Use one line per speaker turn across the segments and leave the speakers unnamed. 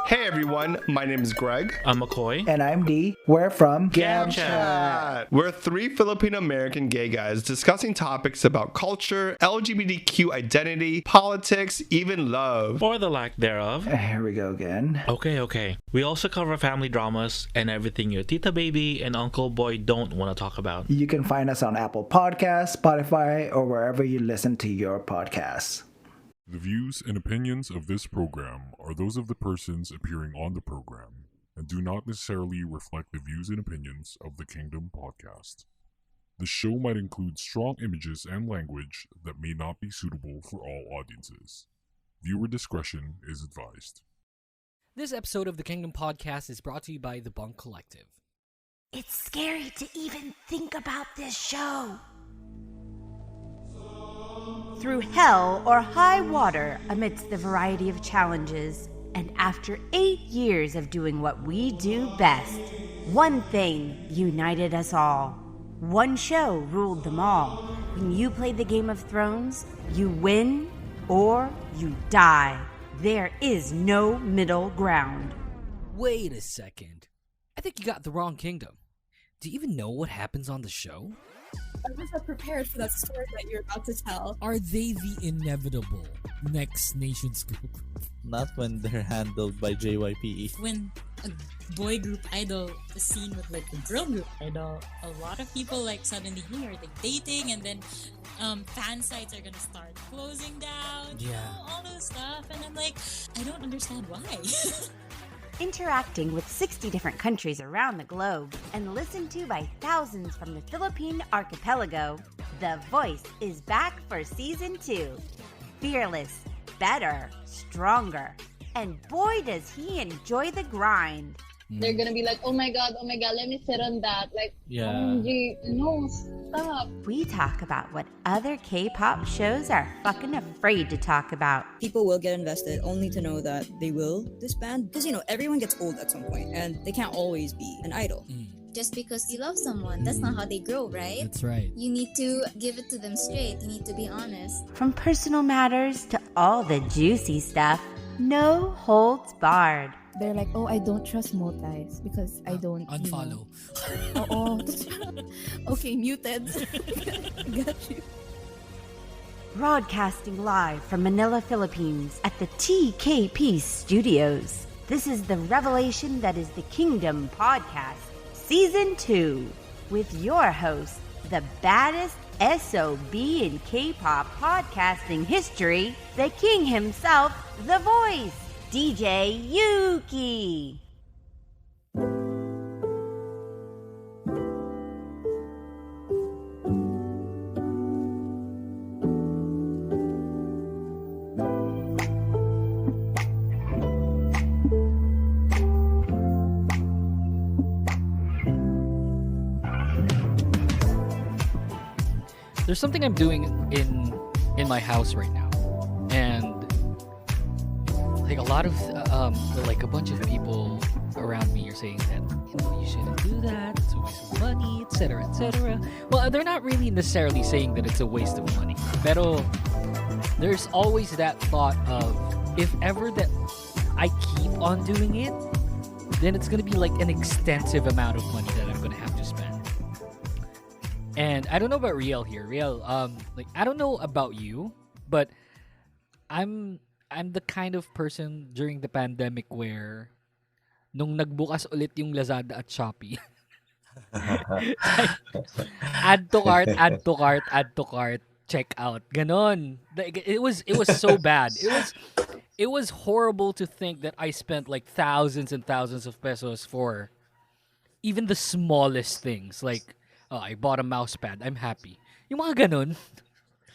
Hey everyone, my name is Greg.
I'm McCoy.
And I'm D. We're from
Gam
Chat. We're three Filipino American gay guys discussing topics about culture, LGBTQ identity, politics, even love.
Or the lack thereof.
Here we go again.
Okay. We also cover family dramas and everything your tita baby and uncle boy don't want to talk about.
You can find us on Apple Podcasts, Spotify, or wherever you listen to your podcasts.
The views and opinions of this program are those of the persons appearing on the program and do not necessarily reflect the views and opinions of the Queendom podcast. The show might include strong images and language that may not be suitable for all audiences. Viewer discretion is advised.
This episode of the Queendom podcast is brought to you by The Bunk Collective.
It's scary to even think about this show. Through hell or high water amidst the variety of challenges, and after 8 years of doing what we do best, one thing united us all. One show ruled them all. When you played the Game of Thrones, you win or you die. There is no middle ground.
Wait a second. I think you got the wrong kingdom. Do you even know what happens on the show?
I was not prepared for that story that you're about to tell.
Are they the inevitable next nations group?
Not when they're handled by JYPE.
When a boy group idol is seen with like a girl group idol, a lot of people like suddenly hear like dating, and then fan sites are gonna start closing down.
Yeah.
You know, all those stuff, and I'm like, I don't understand why.
Interacting with 60 different countries around the globe and listened to by thousands from the Philippine archipelago, The Voice is back for Season 2. Fearless, better, stronger, and boy does he enjoy the grind.
They're gonna be like, oh my god, let me sit on that. Like, OMG, no, stop.
We talk about what other K-pop shows are fucking afraid to talk about.
People will get invested only to know that they will disband. Because, you know, everyone gets old at some point and they can't always be an idol.
Just because you love someone, that's not how they grow, right?
That's right.
You need to give it to them straight. You need to be honest.
From personal matters to all the juicy stuff, no holds barred.
They're like, oh, I don't trust multis because I don't
Unfollow.
Okay, muted. Got you.
Broadcasting live from Manila, Philippines at the TKP Studios. This is the revelation that is the Queendom Podcast, Season 2, with your host, the baddest SOB in K-pop podcasting history, the king himself, The Voice, DJ Yuki.
There's something I'm doing in my house right now, and like a lot of like a bunch of people around me are saying that, you know, you shouldn't do that, it's a waste of money, etc., etc. Well, they're not really necessarily saying that it's a waste of money, pero there's always that thought of, if ever that I keep on doing it, then it's gonna be like an extensive amount of money that I'm gonna have to spend. And I don't know about Riel here. Riel, like, I don't know about you, but I'm the kind of person during the pandemic where nung nagbukas ulit yung Lazada at Shopee, add to cart, check out. Ganon. It was so bad. It was horrible to think that I spent like thousands and thousands of pesos for even the smallest things. Like, oh, I bought a mouse pad, I'm happy. Yung mga ganon.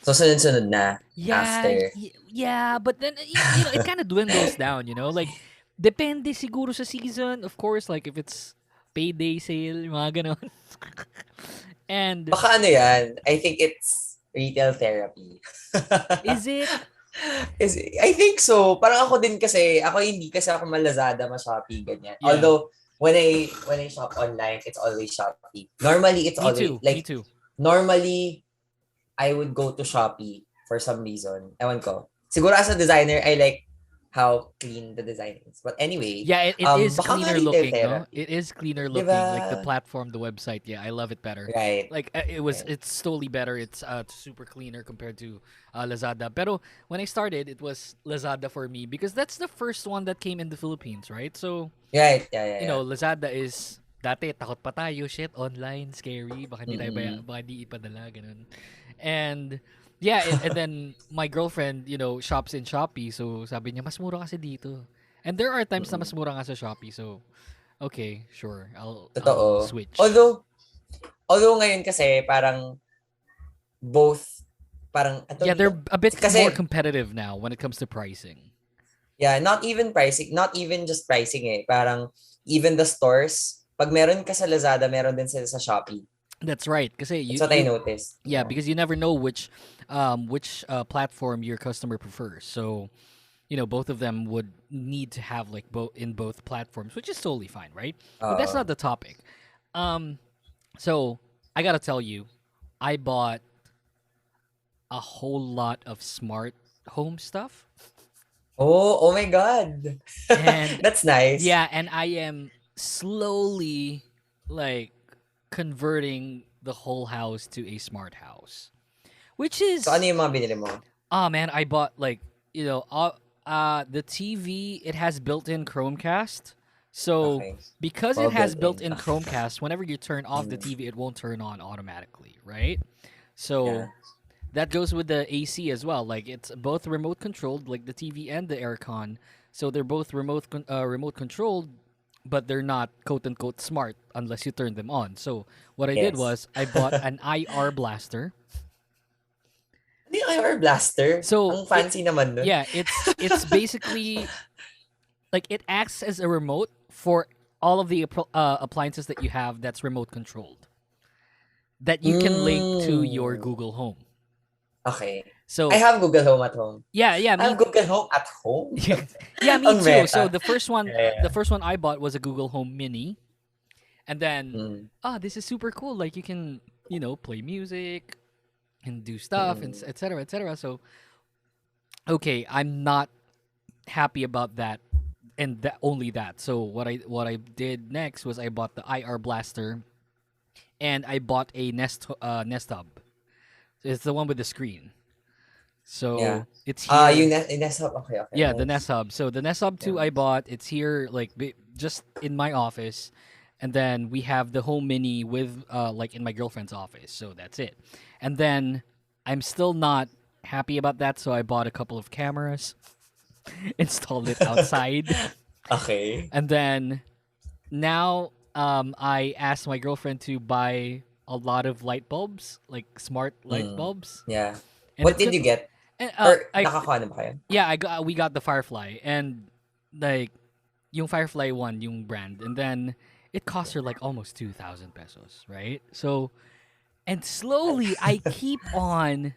So, sunod-sunod na after.
Yeah, but then, you know, it kind of dwindles down, you know? Like, depende siguro sa season. Of course, like, if it's payday sale, yung mga ganon. And...
Baka ano yan? I think it's retail therapy.
Is it?
I think so. Parang ako din kasi, hindi kasi ako ma-Lazada, ma-Shopee, ganyan. Yeah. Although, when I shop online, it's always Shopee. Normally, it's
Me too.
Normally, I would go to Shopee for some reason. Ewan ko. Siguro as a designer, I like how clean the design is. But anyway,
Yeah, it is
baka nga
cleaner
retail
looking, no?
therapy.
It is cleaner looking. Like the
Diba?
platform, the website. Yeah, I love it better.
Right.
Like
Right.
it's totally better. It's super cleaner compared to Lazada. Pero when I started, it was Lazada for me because that's the first one that came in the Philippines, right? So
Right. Yeah.
you know, Lazada is dati takot pa tayo, shit, online, scary, baka hindi tayo
Mm-mm.
baka hindi ipadala, ganun. And yeah, and then my girlfriend, you know, shops in Shopee, so sabi niya, mas mura kasi dito. And there are times na mas mura nga sa Shopee, so okay, sure, I'll
Totoo.
switch.
Although ngayon kasi parang both parang
Yeah, they're a bit
kasi,
more competitive now when it comes to pricing.
Yeah, not even pricing, not even just pricing eh. Parang even the stores, pag meron ka sa Lazada, meron din sila sa Shopee.
That's right. Kasi
That's what I noticed.
Yeah, because you never know which platform your customer prefers. So, you know, both of them would need to have like both platforms, which is totally fine, right? But that's not the topic. So I gotta tell you, I bought a whole lot of smart home stuff.
Oh my God.
And
that's nice.
Yeah, and I am slowly like converting the whole house to a smart house. Which is
So ano yung mga binili mo?
Man, I bought like, you know, the TV, it has built-in Chromecast. So because it has built-in Chromecast, whenever you turn off the TV, it won't turn on automatically, right? So that goes with the AC as well. Like it's both remote controlled, like the TV and the aircon. So they're both remote controlled, but they're not quote unquote smart unless you turn them on. So what I did was I bought an IR blaster.
The IR blaster?
So
ang fancy naman nun.
Yeah, it's basically like it acts as a remote for all of the appliances that you have that's remote controlled that you can link to your Google Home.
Okay.
So
I have Google Home at home.
Yeah.
I have Google Home at home.
Yeah, me
Ang
too.
meta.
So the first one I bought was a Google Home Mini, and then this is super cool. Like you can, you know, play music and do stuff and etc. etc. So okay, I'm not happy about that, and only that. So what I did next was I bought the IR blaster, and I bought a Nest Hub. It's the one with the screen. So it's here.
Yung Nest Hub. Okay.
Yeah, the Nest Hub. So the Nest Hub 2 I bought. It's here, like just in my office, and then we have the Home Mini with like in my girlfriend's office. So that's it. And then I'm still not happy about that, so I bought a couple of cameras, installed it outside.
Okay.
And then now I asked my girlfriend to buy a lot of light bulbs, like smart light bulbs.
Yeah.
And
What did you get? Nakakuha na ba kayo?
Yeah, we got the Firefly, and like yung Firefly one, yung brand, and then it cost her like almost 2,000 pesos, right? So, and slowly I keep on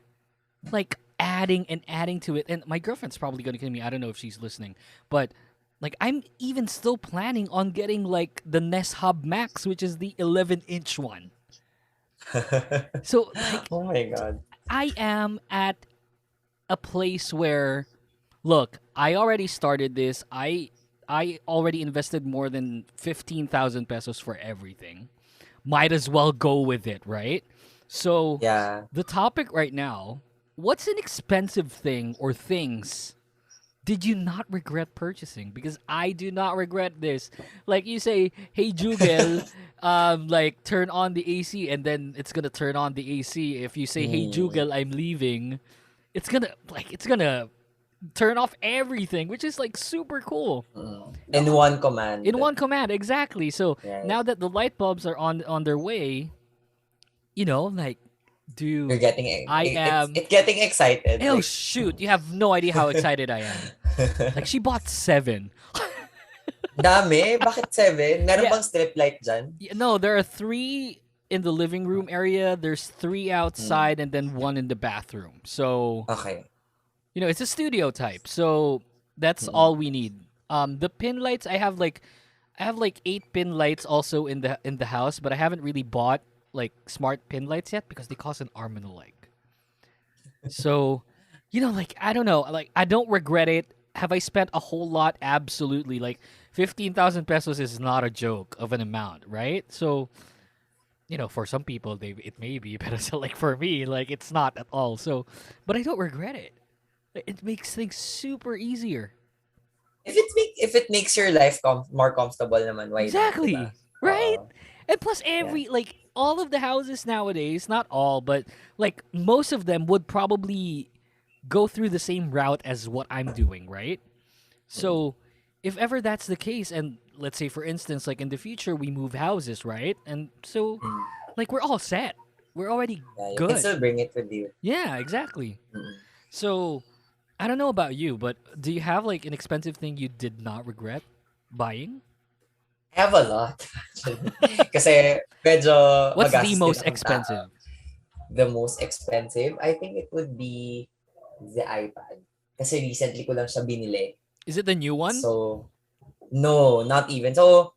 like adding and adding to it, and my girlfriend's probably gonna kill me. I don't know if she's listening, but like I'm even still planning on getting like the Nest Hub Max, which is the 11-inch one. So like,
oh my God,
I am at a place where, look, I already started this. I already invested more than 15,000 pesos for everything. Might as well go with it, right? So the topic right now, what's an expensive thing or things did you not regret purchasing? Because I do not regret this. Like you say, hey Jugel, like turn on the AC, and then it's gonna turn on the AC. If you say, hey Jugel, I'm leaving, it's gonna turn off everything, which is like super cool.
In one command.
In one command, exactly. So now that the light bulbs are on their way, you know, like, dude,
you're getting it's getting excited.
Oh shoot, you have no idea how excited I am. Like she bought 7.
Dami? Bakit 7? Meron bang strip light dyan?
No, there are 3 in the living room area. There's 3 outside and then 1 in the bathroom. So you know, it's a studio type. So that's all we need. The pin lights, I have like 8 pin lights also in the house, but I haven't really bought like smart pin lights yet because they cost an arm and a leg. So, you know, like I don't know, like I don't regret it. have I spent a whole lot? Absolutely. Like 15,000 pesos is not a joke of an amount, right? So, for some people it may be, but so like for me, like it's not at all. So, but I don't regret it. It makes things super easier.
If it makes your life more comfortable naman, why
Exactly.
not, diba?
Right? And plus like all of the houses nowadays, not all, but like most of them would probably go through the same route as what I'm doing, right? So if ever that's the case, and let's say for instance, like in the future we move houses, right? And so like we're all set. We're already
You
good.
can still bring it with you.
Yeah, exactly. So I don't know about you, but do you have like an expensive thing you did not regret buying?
I have a lot. Kasi medyo
What's the
magastos
most
din akong
expensive?
tao. The most expensive? I think it would be the iPad. Kasi recently ko lang siya binili.
Is it the new one?
So, no, not even. So,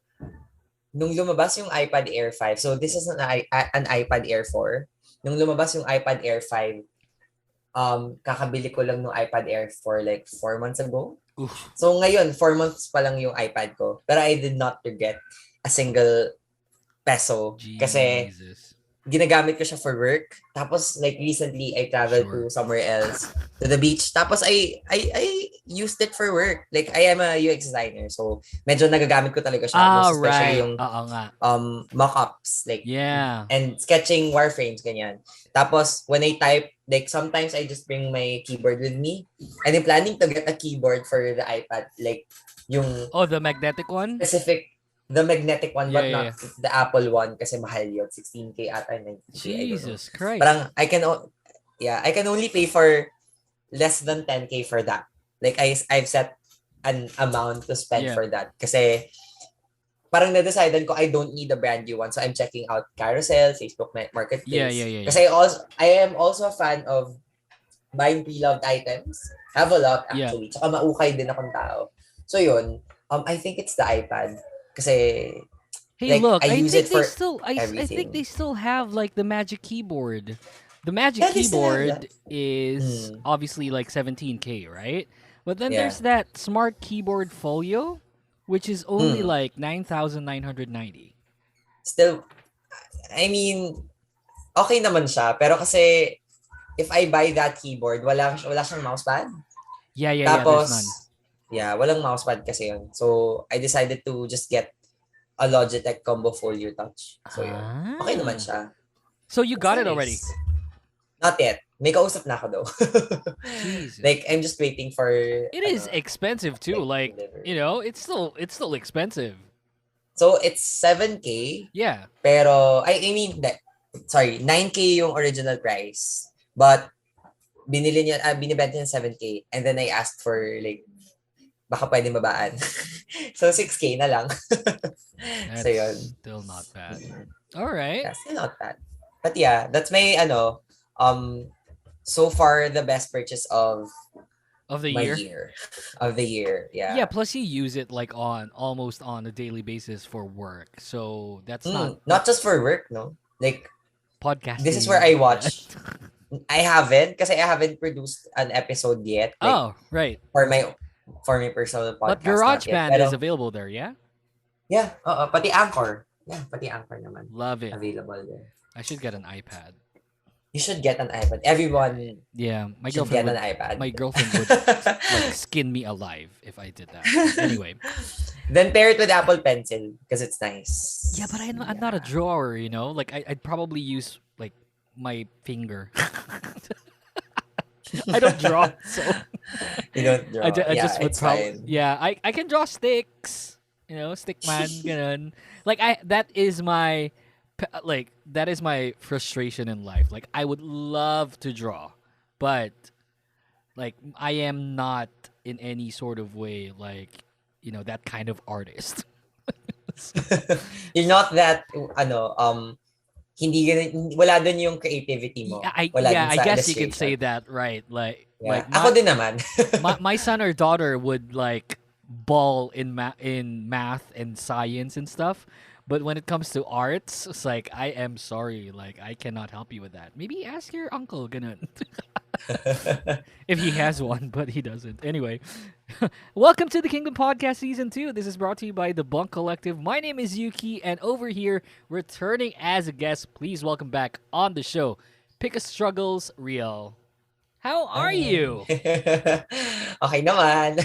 nung lumabas yung iPad Air 5, so this is an iPad Air 4. Nung lumabas yung iPad Air 5, kakabili ko lang ng iPad Air 4 like 4 months ago.
Oof.
So ngayon, 4 months pa lang yung iPad ko. Pero I did not regret a single peso. Kasi ginagamit ko siya for work. Tapos like recently, I traveled to somewhere else, to the beach. Tapos I used it for work. Like I am a UX designer. So medyo nagagamit ko talaga siya. Most especially yung mock-ups. Like, and sketching wireframes, ganyan. Tapos when I type, like sometimes I just bring my keyboard with me. And I'm planning to get a keyboard for the iPad. Like yung...
Oh, the magnetic one?
The magnetic one, but not the Apple one kasi mahal yun. 16K ata, 19K.
Jesus Christ.
Parang I can only pay for less than 10K for that. Like I've set an amount to spend for that. Kasi parang na-decidean ko I don't need a brand new one. So I'm checking out Carousel, Facebook Marketplace.
Yeah.
Kasi I am also a fan of buying pre-loved items. I have a lot actually. Tsaka maukay din akong tao. So yun, I think it's the iPad. Kasi
hey,
like,
look,
I
think they still have like the Magic Keyboard. The Magic Keyboard is obviously like 17K, right? But then there's that Smart Keyboard Folio, which is only like 9,990.
Still, I mean, okay naman siya. Pero kasi, if I buy that keyboard, wala siyang mousepad.
Yeah,
Tapos,
there's none.
Yeah, walang mousepad kasi yun. So, I decided to just get a Logitech Combo Folio Touch. So, yun. Okay naman siya.
So, you got it already?
Not yet. May kausap na ako though. Like, I'm just waiting for...
It is expensive too. Like, it's still expensive.
So, it's 7K.
Yeah.
Pero, I mean, 9K yung original price. But, binibenta niya 7K. And then I asked for like, baka pwede mabaan. So, 6K na lang.
That's
so, yun.
Still not bad. All right.
Yeah, still not bad. But yeah, that's my, so far, the best purchase of
the year.
Of the year, yeah.
Yeah, plus you use it like almost on a daily basis for work. So, that's
not just for work, no? Like,
podcasting.
This is where I watch. I haven't produced an episode yet.
Like, right.
For my personal podcast.
But GarageBand is available there, yeah?
Yeah, pati Anchor. Yeah, pati Anchor naman.
Love it.
Available there.
I should get an iPad.
You should get an iPad. Everyone
my
should get an iPad.
My girlfriend would like skin me alive if I did that. Anyway.
Then pair it with Apple Pencil because it's nice.
Yeah, but I'm not a drawer, Like I'd probably use like my finger. I don't draw, so
you don't draw.
I just would
probably.
Yeah, I can draw sticks. Stickman, ganun. Like that is my frustration in life. Like I would love to draw, but like I am not in any sort of way like that kind of artist.
You're not that wala dun yung creativity mo.
I guess you could say that, right? Like
ako din naman.
my son or daughter would like ball in math and science and stuff, but when it comes to arts, it's like I am sorry, like I cannot help you with that. Maybe ask your uncle, ganun. If he has one, but he doesn't. Anyway, welcome to the Kingdom Podcast Season 2. This is brought to you by the Bunk Collective. My name is Yuki, and over here, returning as a guest, please welcome back on the show, Pick a Struggles, Riel. How are you?
Okay naman.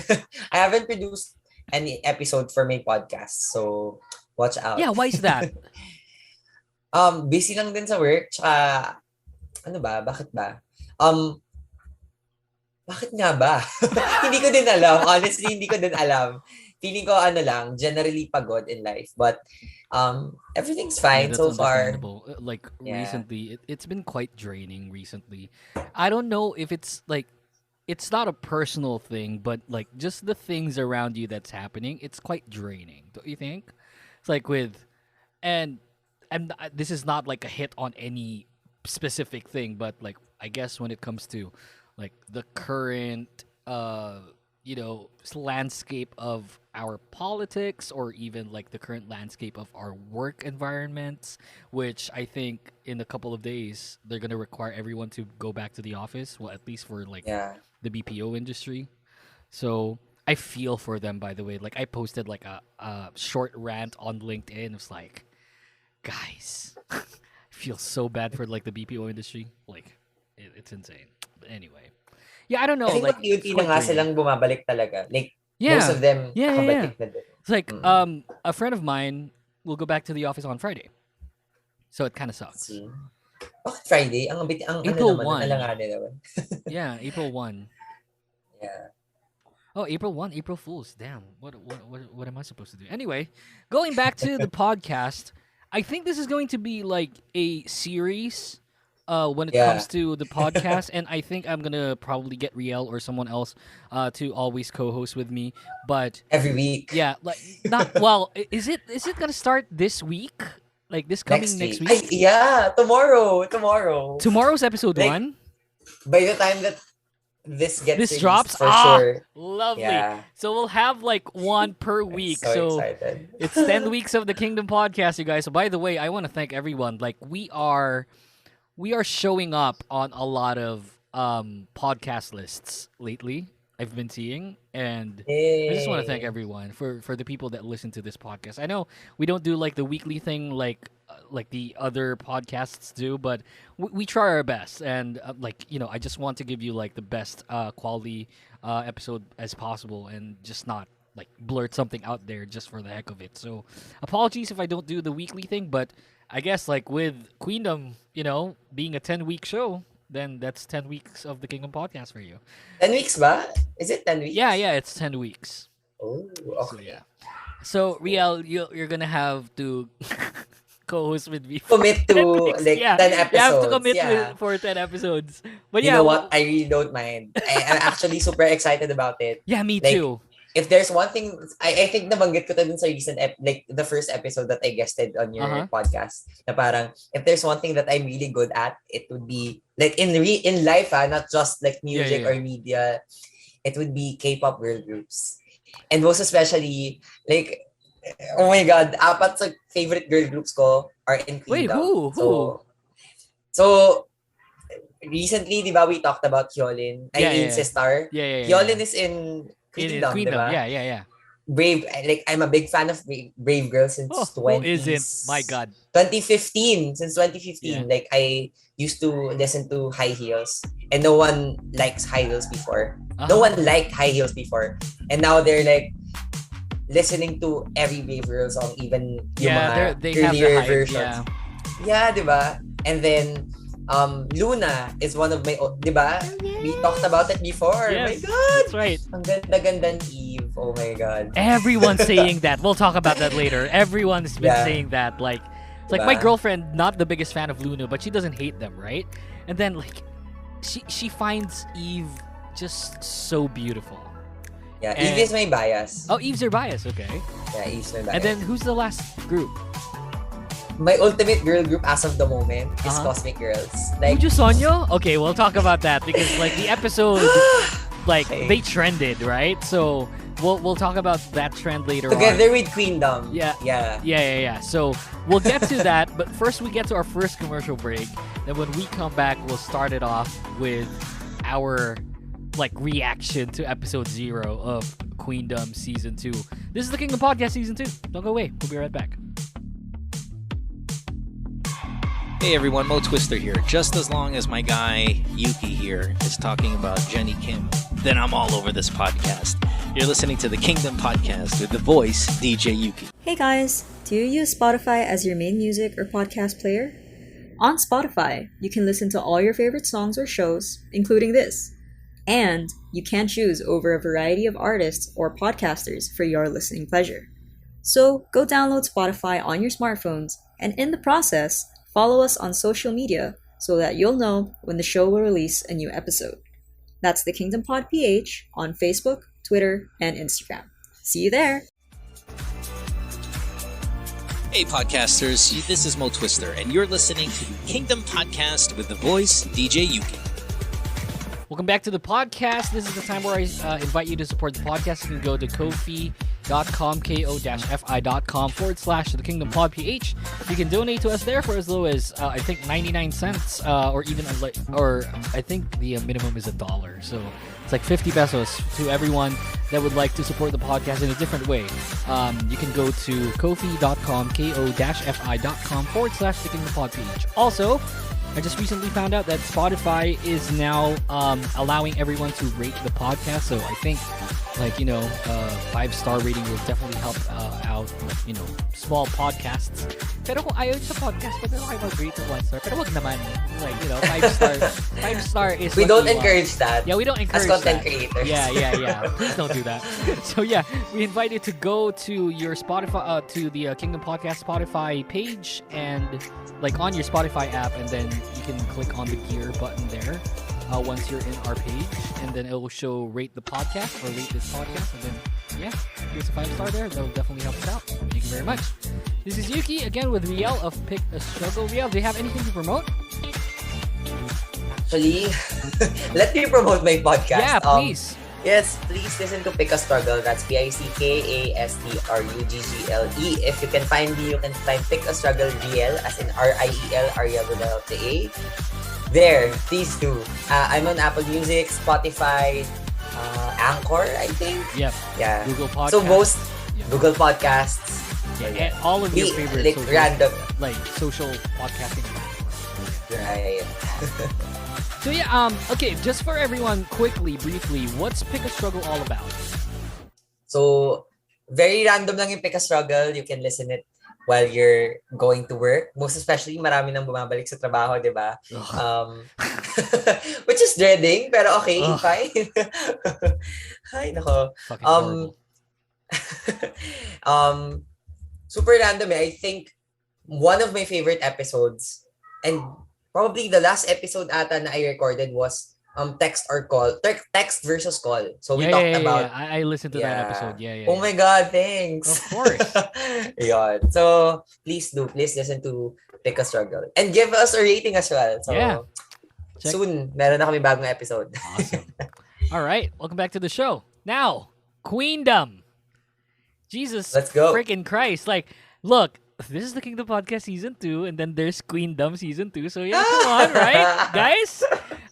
I haven't produced any episode for my podcast, so watch out.
Yeah, why is that?
Busy lang din sa work, tsaka, ano ba? Bakit ba? Bakit nga ba? Hindi ko din alam. Honestly, hindi ko din alam. Feeling ko, generally pagod in life. But, everything's fine so far.
Like, recently, it's been quite draining recently. I don't know if it's, like, it's not a personal thing, but, like, just the things around you that's happening, it's quite draining. Don't you think? It's like and this is not, like, a hit on any specific thing, but, like, I guess when it comes to, like, the current, landscape of our politics, or even like the current landscape of our work environments, which I think in a couple of days they're gonna require everyone to go back to the office. Well, at least for the BPO industry. So I feel for them, by the way. Like, I posted like a short rant on LinkedIn. It's like, guys, I feel so bad for like the BPO industry. Like, it's insane. But anyway. Yeah, I don't know.
I think
like,
unti na nga silang bumabalik talaga. Like, most of them nakabalik na din.
It's like, a friend of mine will go back to the office on Friday. So it kind of sucks.
Bakit Friday? Ang
April 1.
naman.
Yeah, April 1.
Yeah.
Oh, April 1, April Fools. Damn. What am I supposed to do? Anyway, going back to the podcast, I think this is going to be like a series when it comes to the podcast, and I think I'm gonna probably get Riel or someone else to always co-host with me. But
every week,
like not well. Is it gonna start this week? Like this coming next week?
Tomorrow.
Tomorrow's episode 1.
By the time that this
drops,
for sure.
Lovely.
Yeah.
So we'll have like one per week.
So excited.
It's 10 weeks of the Kingdom Podcast, you guys. So by the way, I want to thank everyone. Like, we are showing up on a lot of podcast lists lately, I've been seeing, and I just want to thank everyone for the people that listen to this podcast. I know we don't do like the weekly thing like the other podcasts do, but we try our best, and I just want to give you like the best quality episode as possible, and just not like blurt something out there just for the heck of it. So apologies if I don't do the weekly thing, but I guess like with Queendom, being a 10-week show, then that's 10 weeks of the Kingdom Podcast for you.
10 weeks ba? Is it 10 weeks?
Yeah, it's 10 weeks.
Oh, okay.
So Riel, you're gonna have to co-host with me.
Commit to 10 episodes.
You have to commit for 10 episodes. But
you know what? I really don't mind. I'm actually super excited about it.
Yeah, me too.
If there's one thing, I think nabanggit ko to dun sa recent, the first episode that I guested on your podcast, na parang, if there's one thing that I'm really good at, it would be, like, in life, not just, like, music or media, it would be K-pop girl groups. And most especially, like, oh my God, 4 sa favorite girl groups ko are in Queendom.
Wait, who?
So, recently, di ba, we talked about Hyolyn. Sister. Hyolyn is in Queendom,
diba? Yeah.
Brave, like, I'm a big fan of Brave Girl since
who isn't? My God.
2015. Since 2015, like, I used to listen to High Heels, and no one likes High Heels before. No one liked High Heels before, and now they're like listening to every Brave Girl song, even yung mga earlier versions. Yeah, diba? And then Luna is one of my, diba? We talked about it before.
Yes,
oh my God!
That's right.
Ang ganda-ganda ni Eve. Oh my God.
Everyone's saying that. We'll talk about that later. Everyone's been saying that. Like, it's like my girlfriend, not the biggest fan of Luna, but she doesn't hate them, right? And then like, she finds Eve just so beautiful.
Yeah, Eve is my bias.
Oh, Eve's your bias. Okay.
Yeah, Eve's my bias.
And then who's the last group?
My ultimate girl group as of the moment is Cosmic Girls. Like,
Uju Sonyo? Okay, we'll talk about that because like the episode, like they trended, right? So we'll talk about that trend later
together with Queendom.
Yeah. So we'll get to that, but first we get to our first commercial break. Then when we come back, we'll start it off with our like reaction to episode 0 of Queendom season 2. This is the Kingdom Podcast season 2. Don't go away. We'll be right back.
Hey everyone, Mo Twister here. Just as long as my guy Yuki here is talking about Jenny Kim, then I'm all over this podcast. You're listening to the Kingdom Podcast with the voice DJ Yuki.
Hey guys, do you use Spotify as your main music or podcast player? On Spotify, you can listen to all your favorite songs or shows, including this. And you can choose over a variety of artists or podcasters for your listening pleasure. So go download Spotify on your smartphones, and in the process, follow us on social media so that you'll know when the show will release a new episode. That's the Kingdom Pod PH on Facebook, Twitter, and Instagram. See you there!
Hey podcasters, this is Mo Twister, and you're listening to the Kingdom Podcast with the voice DJ Yuki.
Welcome back to the podcast. This is the time where I invite you to support the podcast. You can go to ko-fi.com, ko-fi.com/the Kingdom Pod PH. You can donate to us there for as low as I think 99 cents, or even I think the minimum is $1. So it's like 50 pesos to everyone that would like to support the podcast in a different way. You can go to ko-fi.com, ko-fi.com/the Kingdom Pod PH. Also, I just recently found out that Spotify is now allowing everyone to rate the podcast. So I think, 5-star rating will definitely help out, small podcasts. Pero kung ayaw sa podcast, pwede kayo mag-rate to 1-star. Pero wag naman. 5-star is
we don't encourage that.
Yeah, we don't encourage
as content
that.
creators.
Yeah. Please don't do that. So yeah, we invite you to go to your Spotify, to the Kingdom Podcast Spotify page, and on your Spotify app, and then you can click on the gear button there once you're in our page, and then it will show rate the podcast or rate this podcast, and then give us a 5-star there. That will definitely help us out. Thank you very much. This is Yuki again with Riel of Pick a Struggle. Riel, do you have anything to promote?
Actually, let me promote my podcast.
Yeah, please.
Yes, please listen to Pick a Struggle. That's PICKASTRUGGLE. If you can find me, you can find Pick a Struggle Riel, as in RIEL, Ariel without the A. There, please do. I'm on Apple Music, Spotify, Anchor, I think.
Yep.
Yeah.
Google Podcasts.
So most Google Podcasts.
Yeah, all of your favorite social,
random
social podcasting.
Right.
So okay, just for everyone, briefly, what's Pick a Struggle all about?
So, very random lang yung Pick a Struggle. You can listen it while you're going to work. Most especially, marami nang bumabalik sa trabaho, di ba? Which is dreading, pero okay, fine. Ay, nako. Super random I think one of my favorite episodes, and probably the last episode ata na I recorded, was text or call. Text versus call. So we talked about...
I listened to that episode. Yeah.
Oh my God, thanks.
Of course.
Yun. So please listen to Pick a Struggle. And give us a rating as well. So soon, meron na kami bagong episode.
Awesome. All right. Welcome back to the show. Now, Queendom. Jesus freaking Christ. Look, this is the Kingdom Podcast Season 2, and then there's Queendom Season 2. So yeah, come on, right? Guys?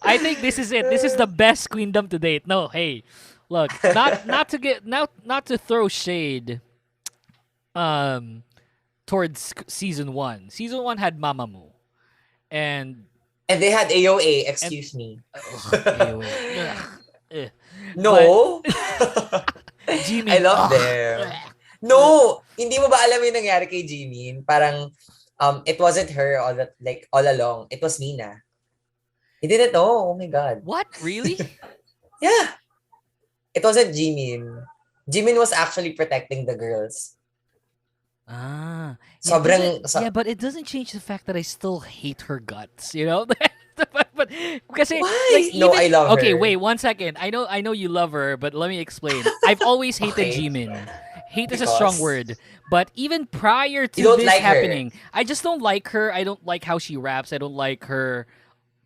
I think this is it. This is the best Queendom to date. No, hey. Look, not to throw shade towards Season 1. Season 1 had Mamamoo. And
they had AOA, excuse me.
AOA.
No.
Jimin.
I love them. No, hindi mo ba alam yung nangyari kay Jimin? Parang it wasn't her all along. It was Mina. He didn't know. Oh my God.
What? Really?
Yeah. It wasn't Jimin. Jimin was actually protecting the girls.
But it doesn't change the fact that I still hate her guts, you know? but kasi,
why? I love her.
Okay, wait 1 second. I know you love her, but let me explain. I've always hated Jimin. Hate is a strong word, but even prior to this happening, I just don't like her. I don't like how she raps. I don't like her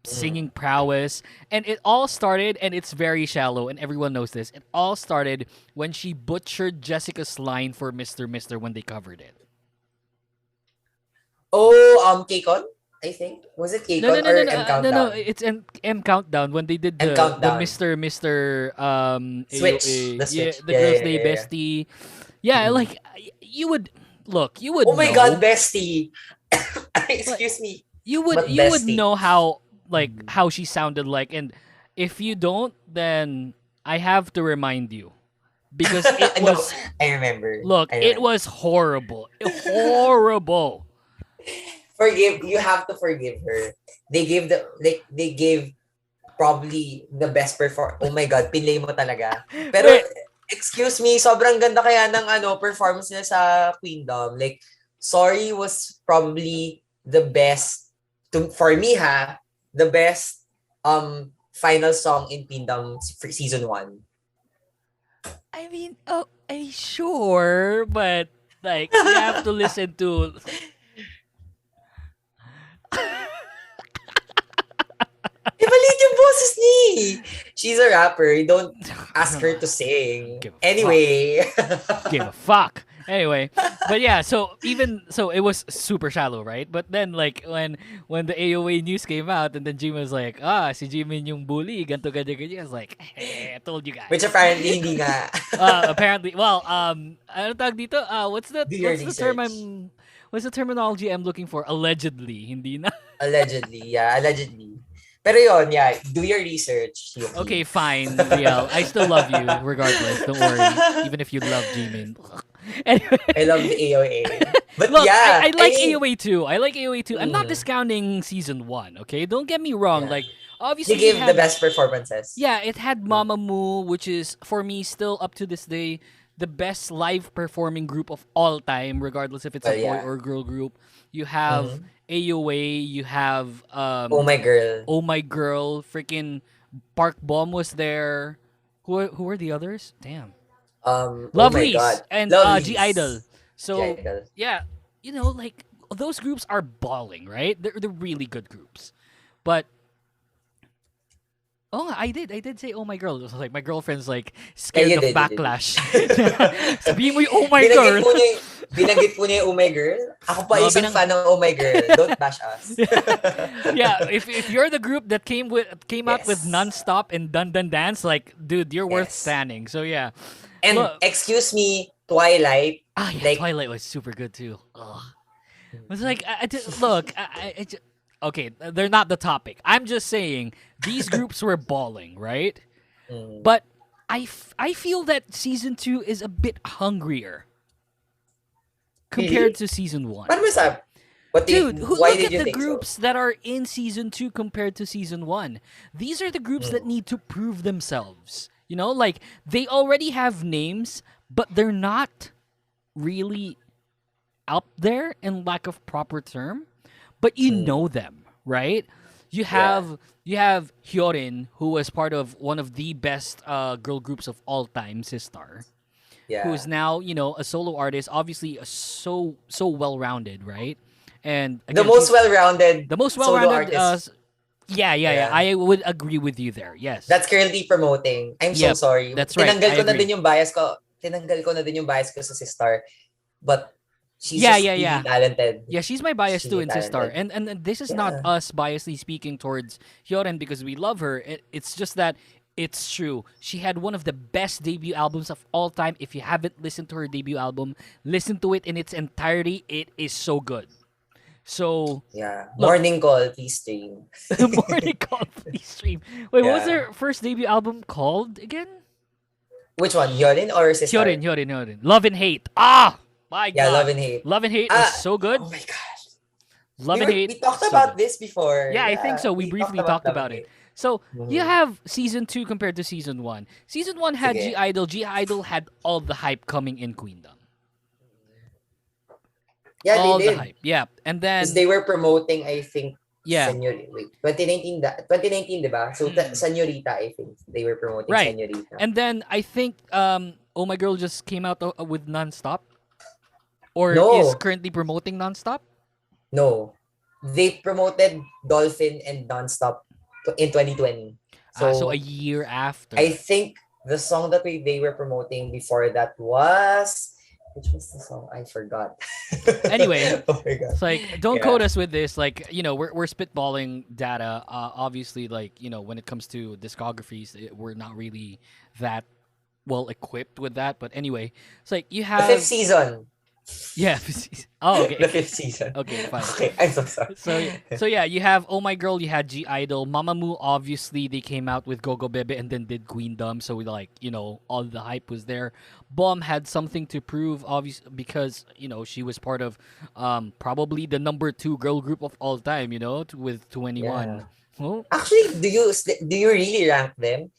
singing prowess. And it all started, and it's very shallow, and everyone knows this. It all started when she butchered Jessica's line for Mr. Mister when they covered it.
Oh, K-Con? I think. Was it
No,
Akon or M
no.
Countdown?
It's M Countdown when they did
M
the
Countdown.
Mr.
Switch.
AOA,
The switch.
the
Yeah,
Girls'
yeah,
Day
yeah, yeah.
bestie. Yeah,
Mhm.
like you would look, you would
Oh my
know.
God, bestie. Excuse me.
You
But
would
bestie.
know how how she sounded like, and if you don't, then I have to remind you because it
No,
was
I remember.
look,
I
it
remember.
was horrible, horrible.
You have to forgive her. They gave probably the best perform. Oh my God, pinlay mo talaga. Pero
Wait,
excuse me, sobrang ganda kaya ng performance niya sa Queendom. Like Sorry was probably the best for me the best final song in Queendom for season 1.
I mean, sure, but like you have to listen to.
Maliit yung boses ni. She's a rapper. You don't ask her to sing. Anyway.
Give a fuck. Anyway, but yeah, so it was super shallow, right? But then like when the AOA news came out and then Jim was like, si Jimin yung bully, ganto ganyan. I was like, hey, I told you guys.
Which apparently hindi nga.
Apparently, well, ano tawag dito? What's the terminology I'm looking for? Allegedly, hindi na.
Allegedly. Pero yun, yeah, do your research. Yuki.
Okay, fine, Riel. I still love you regardless. Don't worry. Even if you love Jimin. Anyway.
I love the AOA. But
look,
yeah.
I like AOA too. I'm not discounting season 1, okay? Don't get me wrong. Yeah. Like, obviously
they gave the best performances.
Yeah, it had Mamamoo, which is, for me, still up to this day, the best live performing group of all time, regardless if it's a boy or girl group. You have AOA, you have
Oh My Girl,
freaking Park Bomb was there. Who were the others? Damn.
Lovelyz
and G Idol. So
G-Idol.
Yeah, like those groups are balling, right? They're really good groups. But I did say Oh My Girl. It was like my girlfriend's like scared of backlash. Sabihin mo yung Oh My Girl.
Binanggit po niya yung Oh My Girl. Ako pa isang fan ng Oh My Girl. Don't bash us.
Yeah, if you're the group that came out with Non-Stop and Dun Dun Dance, like, dude, you're worth standing. So yeah.
And excuse me, Twilight.
Twilight was super good too. Ugh. It was like, okay, they're not the topic. I'm just saying these groups were balling, right? But I feel that season 2 is a bit hungrier compared to season 1. Look at the groups that are in season 2 compared to season 1. These are the groups that need to prove themselves. Like they already have names, but they're not really up there in lack of proper term. But you know them, right? You have Hyorin, who was part of one of the best girl groups of all time, Sistar.
Yeah.
Who is now, a solo artist, obviously so well-rounded, right? And again,
the most well-rounded
solo
artist.
Yeah. I would agree with you there. Yes.
That's currently promoting. I'm so sorry.
That's right.
Tinanggal ko na din yung bias ko sa Sistar. But she's just really talented.
Yeah, she's my bias too in Sistar. And this is not us biasly speaking towards Hyorin because we love her. It's just that it's true. She had one of the best debut albums of all time. If you haven't listened to her debut album, listen to it in its entirety. It is so good. So
Morning Call, please stream.
Morning Call, please stream. Wait, what was her first debut album called again?
Which one, Hyorin or Sistar?
Hyorin. Love and Hate. My God.
Yeah, Love and Hate.
Love and Hate was so good.
Oh my God.
Love and Hate.
We talked about this before.
Yeah, I think so. We briefly talked about it. So you have season 2 compared to season 1. Season 1 had G Idol. G Idol had all the hype coming in Queendom.
Yeah,
all
they did.
The hype. Yeah, and then
they were promoting, I think.
Yeah.
2019, diba? So Señorita, I think they were promoting Señorita.
And then I think Oh My Girl just came out with Non-Stop, or is currently promoting Non-Stop.
No, they promoted Dolphin and Non-Stop in 2020.
So a year after.
I think the song that they were promoting before that was Which was the song? I forgot.
Anyway,
oh my god.
it's like don't quote us with this. Like we're spitballing data. Obviously, like when it comes to discographies, we're not really that well equipped with that. But anyway, it's like you have
The fifth season.
Yeah. Oh, okay.
The fifth season.
Okay, fine.
Okay, I'm so sorry.
So yeah, you have Oh My Girl, you had G Idol, Mamamoo. Obviously, they came out with Go Go Bebe and then did Queendom. So we all the hype was there. Bomb had something to prove, obviously, because she was part of probably the number 2 girl group of all time. With 21.
Yeah.
Well,
Actually, do you really rank them?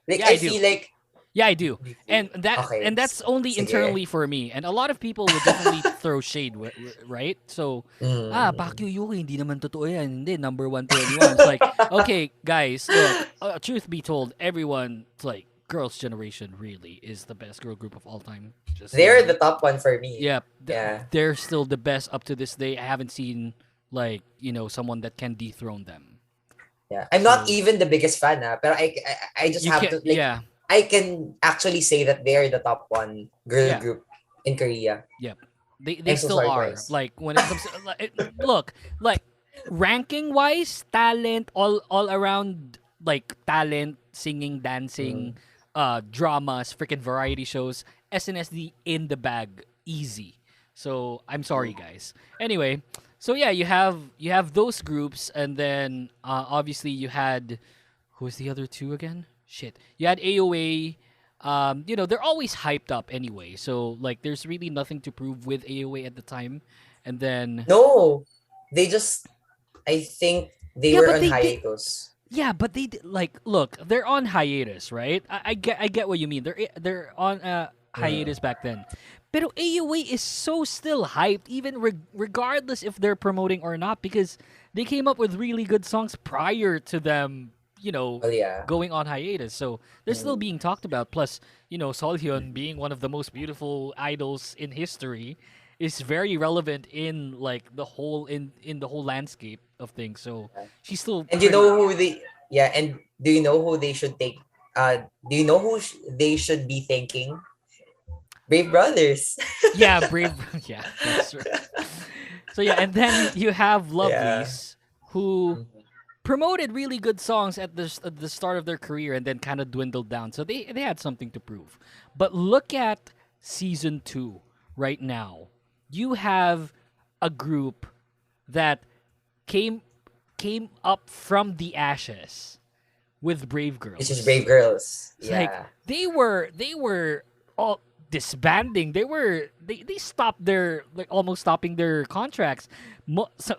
Like
Yeah,
I
I do.
feel like
yeah, I do, and that's only
Sige.
internally for me. And a lot of people would definitely throw shade, right? So, Bakyo Yuki, hindi naman totoo yan. Hindi, number 121. It's like, okay, guys, look, truth be told, everyone, it's like, Girls' Generation really is the best girl group of all time.
they're the top one for me.
Yeah,
Yeah.
they're still the best up to this day. I haven't seen, someone that can dethrone them.
Yeah. I'm not even the biggest fan, but I just
You
have
can't-
to like
yeah.
I can actually say that they're the top one girl
Yeah.
group in Korea.
Yep. They
I'm so
still
sorry,
are.
guys.
Like when it comes to, look, like ranking wise, talent all around, like talent, singing, dancing, dramas, freaking variety shows, SNSD in the bag, easy. So I'm sorry guys. Anyway, so yeah, you have those groups, and then obviously you had, who was the other two again? Shit. You had AOA. They're always hyped up anyway. So like there's really nothing to prove with AOA at the time. And then
No. I think they
Yeah,
were
but
on
they
hiatus.
yeah, but they look, they're on hiatus, right? I get what you mean. They're on hiatus back then. Pero AOA is so still hyped, even regardless if they're promoting or not, because they came up with really good songs prior to them, going on hiatus. So they're still being talked about. Plus, Solhyun being one of the most beautiful idols in history is very relevant in like the whole landscape of things. So she's still
And you know who and do you know who they should take do you know who they should be thanking? Brave Brothers.
yeah, Brave. Yeah, that's right. So yeah, and then you have Lovelies, who promoted really good songs at the start of their career and then kind of dwindled down. So they had something to prove. But look at season 2 right now. You have a group that came up from the ashes with Brave Girls.
It's just Brave Girls.
It's
Yeah.
like they were all disbanding. They stopped almost stopping their contracts.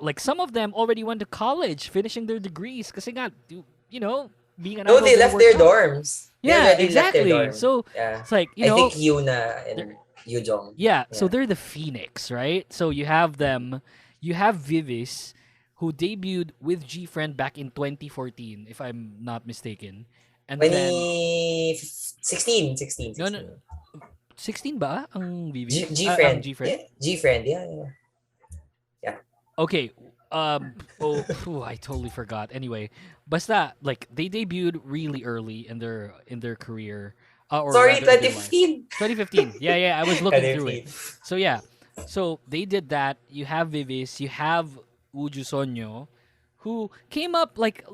Like some of them already went to college, finishing their degrees. Kasi nga, being an
No,
idol
they left their dorms. They
Yeah,
already left their
exactly.
dorm.
So
yeah.
it's like
I think Yuna and Yujong.
Yeah, so they're the Phoenix, right? So you have them. You have Vivis, who debuted with G-Friend back in 2014, if I'm not mistaken. And then
16.
No, 16 ba ang Vivis?
G-Friend.
G-Friend.
Yeah, G-Friend. Yeah.
Okay. I totally forgot. Anyway, basta like they debuted really early in their career.
Sorry,
rather, in their
2015.
life. 2015. Yeah, I was looking through it.
2015.
So yeah, so they did that. You have Vivis, you have Uju Sonyo, who came up like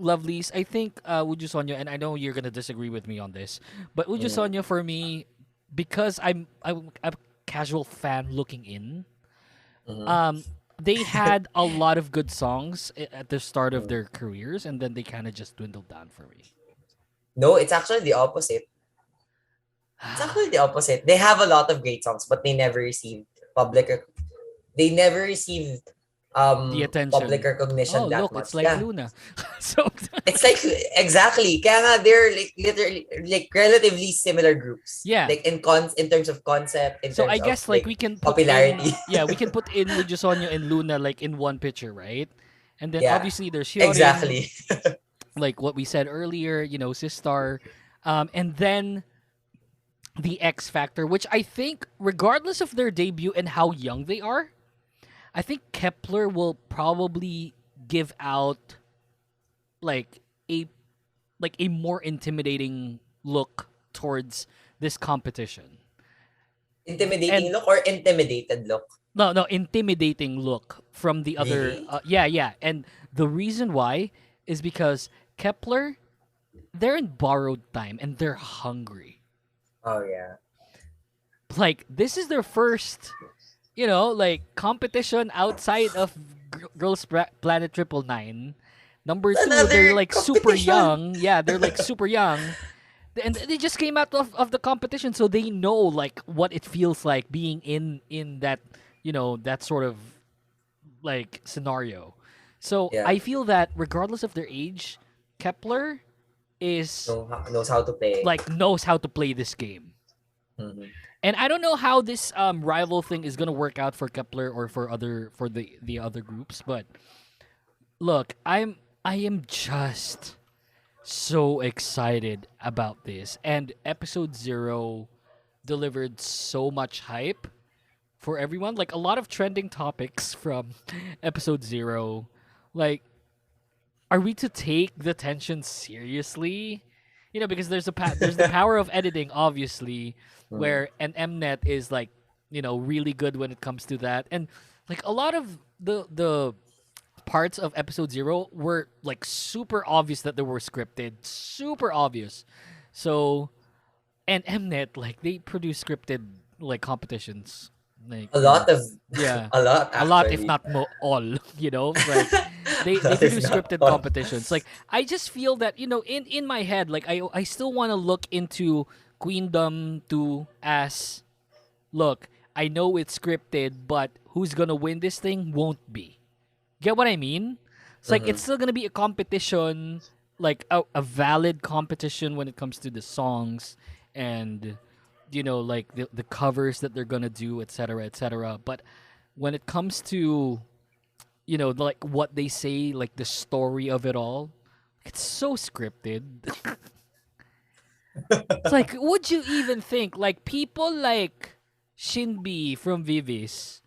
Lovelies. I think Uju Sonyo, and I know you're gonna disagree with me on this, but Uju Sonyo for me, because I'm a casual fan looking in. They had a lot of good songs at the start of their careers, and then they kind of just dwindled down for me.
No, it's actually the opposite. It's actually the opposite. They have a lot of great songs, but they never received They never received
the attention,
public recognition that
look,
much.
it's like Luna. So
it's like exactly. Kaya nga they're like literally like relatively similar groups.
Yeah.
Like in terms of concept.
So I guess like we can put
popularity.
we can put in Uju Sonyo and Luna like in one picture, right? And then obviously there's Hyorin,
exactly.
like what we said earlier, Sistar, and then the X Factor, which I think, regardless of their debut and how young they are, I think Kepler will probably give out like a more intimidating look towards this competition.
Intimidating look or intimidated look?
No, intimidating look from the other.
Really?
Yeah. And the reason why is because Kepler, they're in borrowed time and they're hungry.
Oh, yeah.
Like, this is their first, like, competition outside of Girls Planet 999. Number 2,
Another
they're like super
competition.
young. Yeah, they're like super young. And they just came out of the competition, so they know like what it feels like being in that, that sort of like scenario. So
Yeah.
I feel that regardless of their age, Kepler is
knows how to play.
knows how to play this game.
Mhm.
And I don't know how this rival thing is gonna work out for Kepler or for the other groups, but look, I am just so excited about this, and episode 0 delivered so much hype for everyone. Like, a lot of trending topics from episode 0. Like, are we to take the tension seriously? Because there's the power of editing, obviously, where an Mnet is like, really good when it comes to that. And like a lot of the parts of episode 0 were like super obvious that they were scripted, super obvious. So, and Mnet, like, they produce scripted like competitions. Like,
A lot,
a lot, if not all. Like, they produce scripted competitions. Like, I just feel that in my head, like, I still want to look into Queendom 2 as, look, I know it's scripted, but who's gonna win this thing won't be. Get what I mean? It's like, it's still gonna be a competition, like a valid competition when it comes to the songs and like the covers that they're gonna do, etc., etc. But when it comes to like what they say, like the story of it all, it's so scripted. It's like, would you even think like people like Shinbi from Vivis?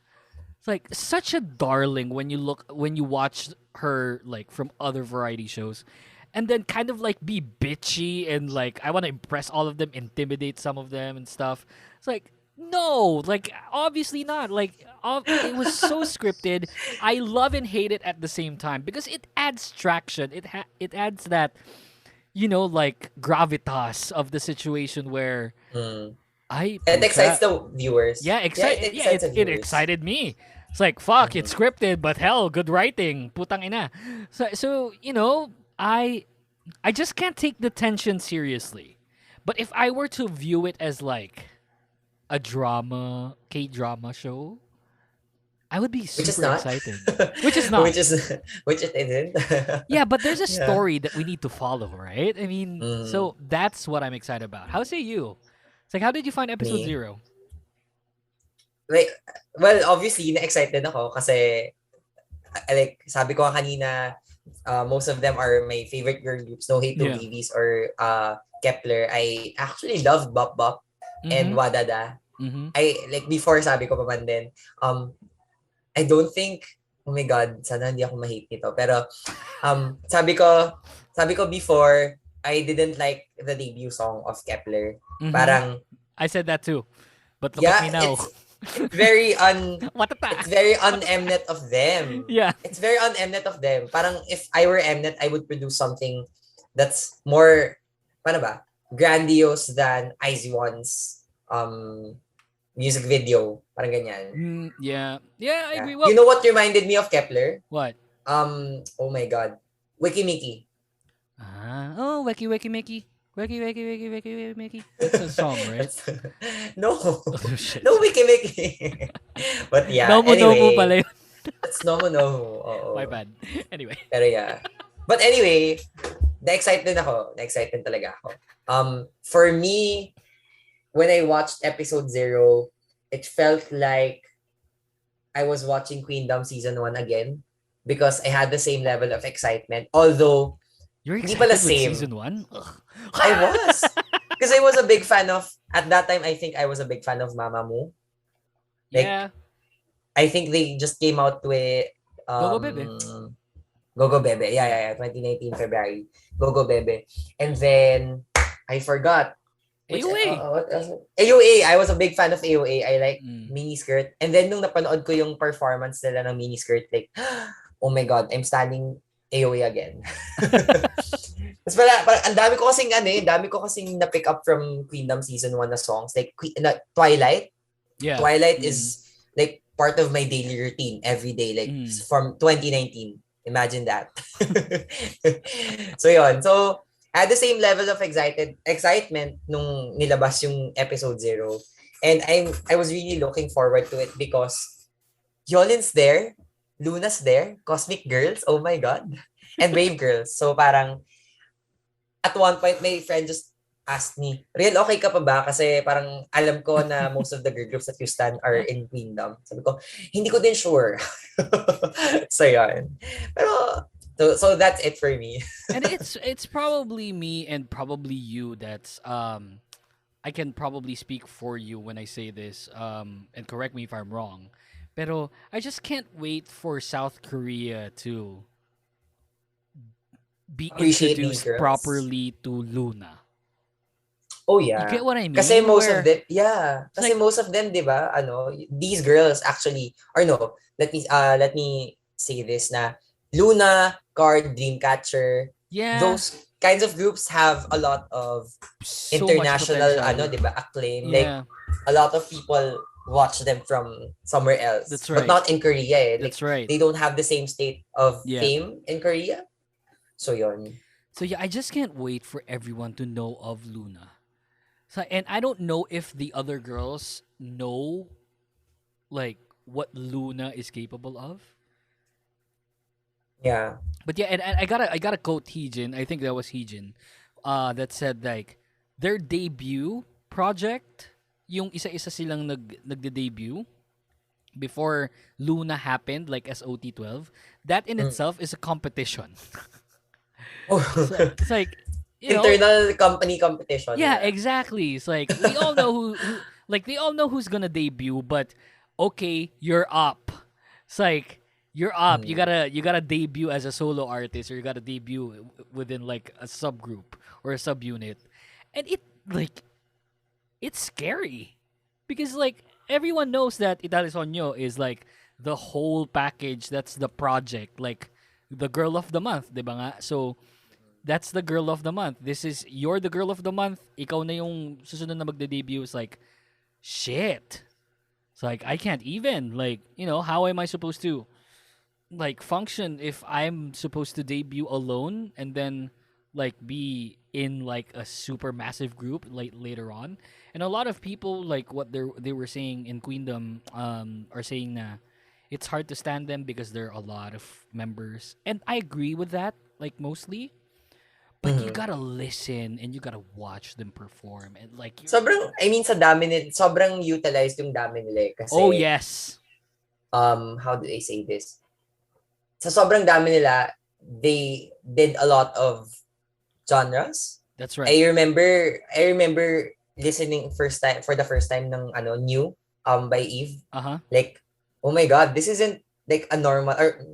It's like such a darling when you watch her like from other variety shows, and then kind of like be bitchy and like I want to impress all of them, intimidate some of them and stuff. It's like, no, like obviously not. Like it was so scripted. I love and hate it at the same time because it adds traction. It adds that like gravitas of the situation where
it excites the viewers.
Yeah, it excited me. It's like, fuck, it's scripted, but hell, good writing. Putang ina. So I just can't take the tension seriously. But if I were to view it as like a K-drama show, I would be super excited. Which is not.
Which it isn't.
Yeah, but there's a story that we need to follow, right? I mean, so that's what I'm excited about. How say you? It's like, how did you find episode 0?
Like, well, obviously, na-excited ako kasi, like, sabi ko kanina, most of them are my favorite girl groups. No Hate to Babies or Kepler. I actually loved Bop Bop and Wadada. I, like, before sabi ko pa man din, I don't think, oh my God, sana hindi ako ma-hate nito. Pero, sabi ko before, I didn't like the debut song of Kepler. Parang,
I said that too. But look at me now.
It's very it's very un-Mnet of them.
Yeah.
It's very un-Mnet of them. Parang if I were Mnet, I would produce something that's more, paano ba, grandiose than IZ*ONE's music video. Parang ganyan.
Yeah, I agree. Well,
you know what reminded me of Kepler?
What?
Oh my God. Wiki Miki.
Wiki Mickey. Wiki Mickey. That's a song, right?
No.
Oh, shit.
No Wiki Mickey. But yeah,
Nomo pala yun.
It's Nomo. Oo.
My bad. Anyway.
Pero yeah. But anyway, na-excited talaga ako. For me, when I watched episode 0, it felt like I was watching Queendom season 1 again because I had the same level of excitement. Although,
you're
hindi
excited
pala
with
same.
season 1?
I was. Because I was a big fan of, at that time, I think I was a big fan of Mamamoo. Like,
yeah.
I think they just came out with
Go Bebe.
Go Bebe. Yeah. 2019 February. Go Bebe. And then, I forgot.
AOA.
What else? AOA. I was a big fan of AOA. I like miniskirt. And then nung napanood ko yung performance nila ng miniskirt, like, oh my God, I'm standing AOA again. Mas parang ang dami ko kasing na-pick up from Queendom season 1 na songs. Like, Twilight.
Yeah.
Twilight is like part of my daily routine every day, like from 2019. Imagine that. So yun. So, at the same level of excitement nung nilabas yung episode 0. And I was really looking forward to it because Yolin's there, Luna's there, Cosmic Girls, oh my God, and Brave Girls. So parang, at one point, my friend just asked me, Riel, okay ka pa ba? Kasi parang alam ko na most of the girl groups that you stand are in Queendom. Sabi ko, hindi ko din sure. So yun. Pero, so that's it for me.
And it's probably me and probably you that's I can probably speak for you when I say this, and correct me if I'm wrong. Pero I just can't wait for South Korea to be introduced properly to Luna.
Oh yeah.
You get what I mean?
Kasi most of them, most of them, 'di ba? These girls actually, or no, let me say this na Luna, Card, Dreamcatcher, those kinds of groups have a lot of international acclaim. Like a lot of people watch them from somewhere else.
That's right.
But not in Korea.
That's right.
They don't have the same state of fame in Korea. So yun.
So yeah, I just can't wait for everyone to know of Luna. So, and I don't know if the other girls know like what Luna is capable of.
Yeah.
But yeah, and I gotta quote Heejin. I think that was Heejin. That said like their debut project, yung isa-isa silang nagde-debut before Luna happened, like SOT12. That in itself is a competition. So, it's like
internal company competition.
Yeah, exactly. It's like we all know who like they all know who's gonna debut, but okay, you're up. It's like you're up. You gotta debut as a solo artist, or you gotta debut within like a subgroup or a subunit, and it's scary because like everyone knows that Italisonyo is like the whole package. That's the project, like the girl of the month, diba nga? So that's the girl of the month. You're the girl of the month. Ikaw na yung susunod na magde-debut. It's like shit. It's like I can't even how am I supposed to like function if I'm supposed to debut alone and then like be in like a super massive group later on. And a lot of people like what they were saying in Queendom are saying na it's hard to stand them because there are a lot of members, and I agree with that like mostly. But you gotta listen and you gotta watch them perform and like
sobrang sa dami nila, sobrang utilized yung dami nila kasi
oh yes.
How do I say this? Sa sobrang dami nila, they did a lot of genres.
That's right.
I remember listening for the first time ng New by Eve. Like, oh my God, this isn't like a normal or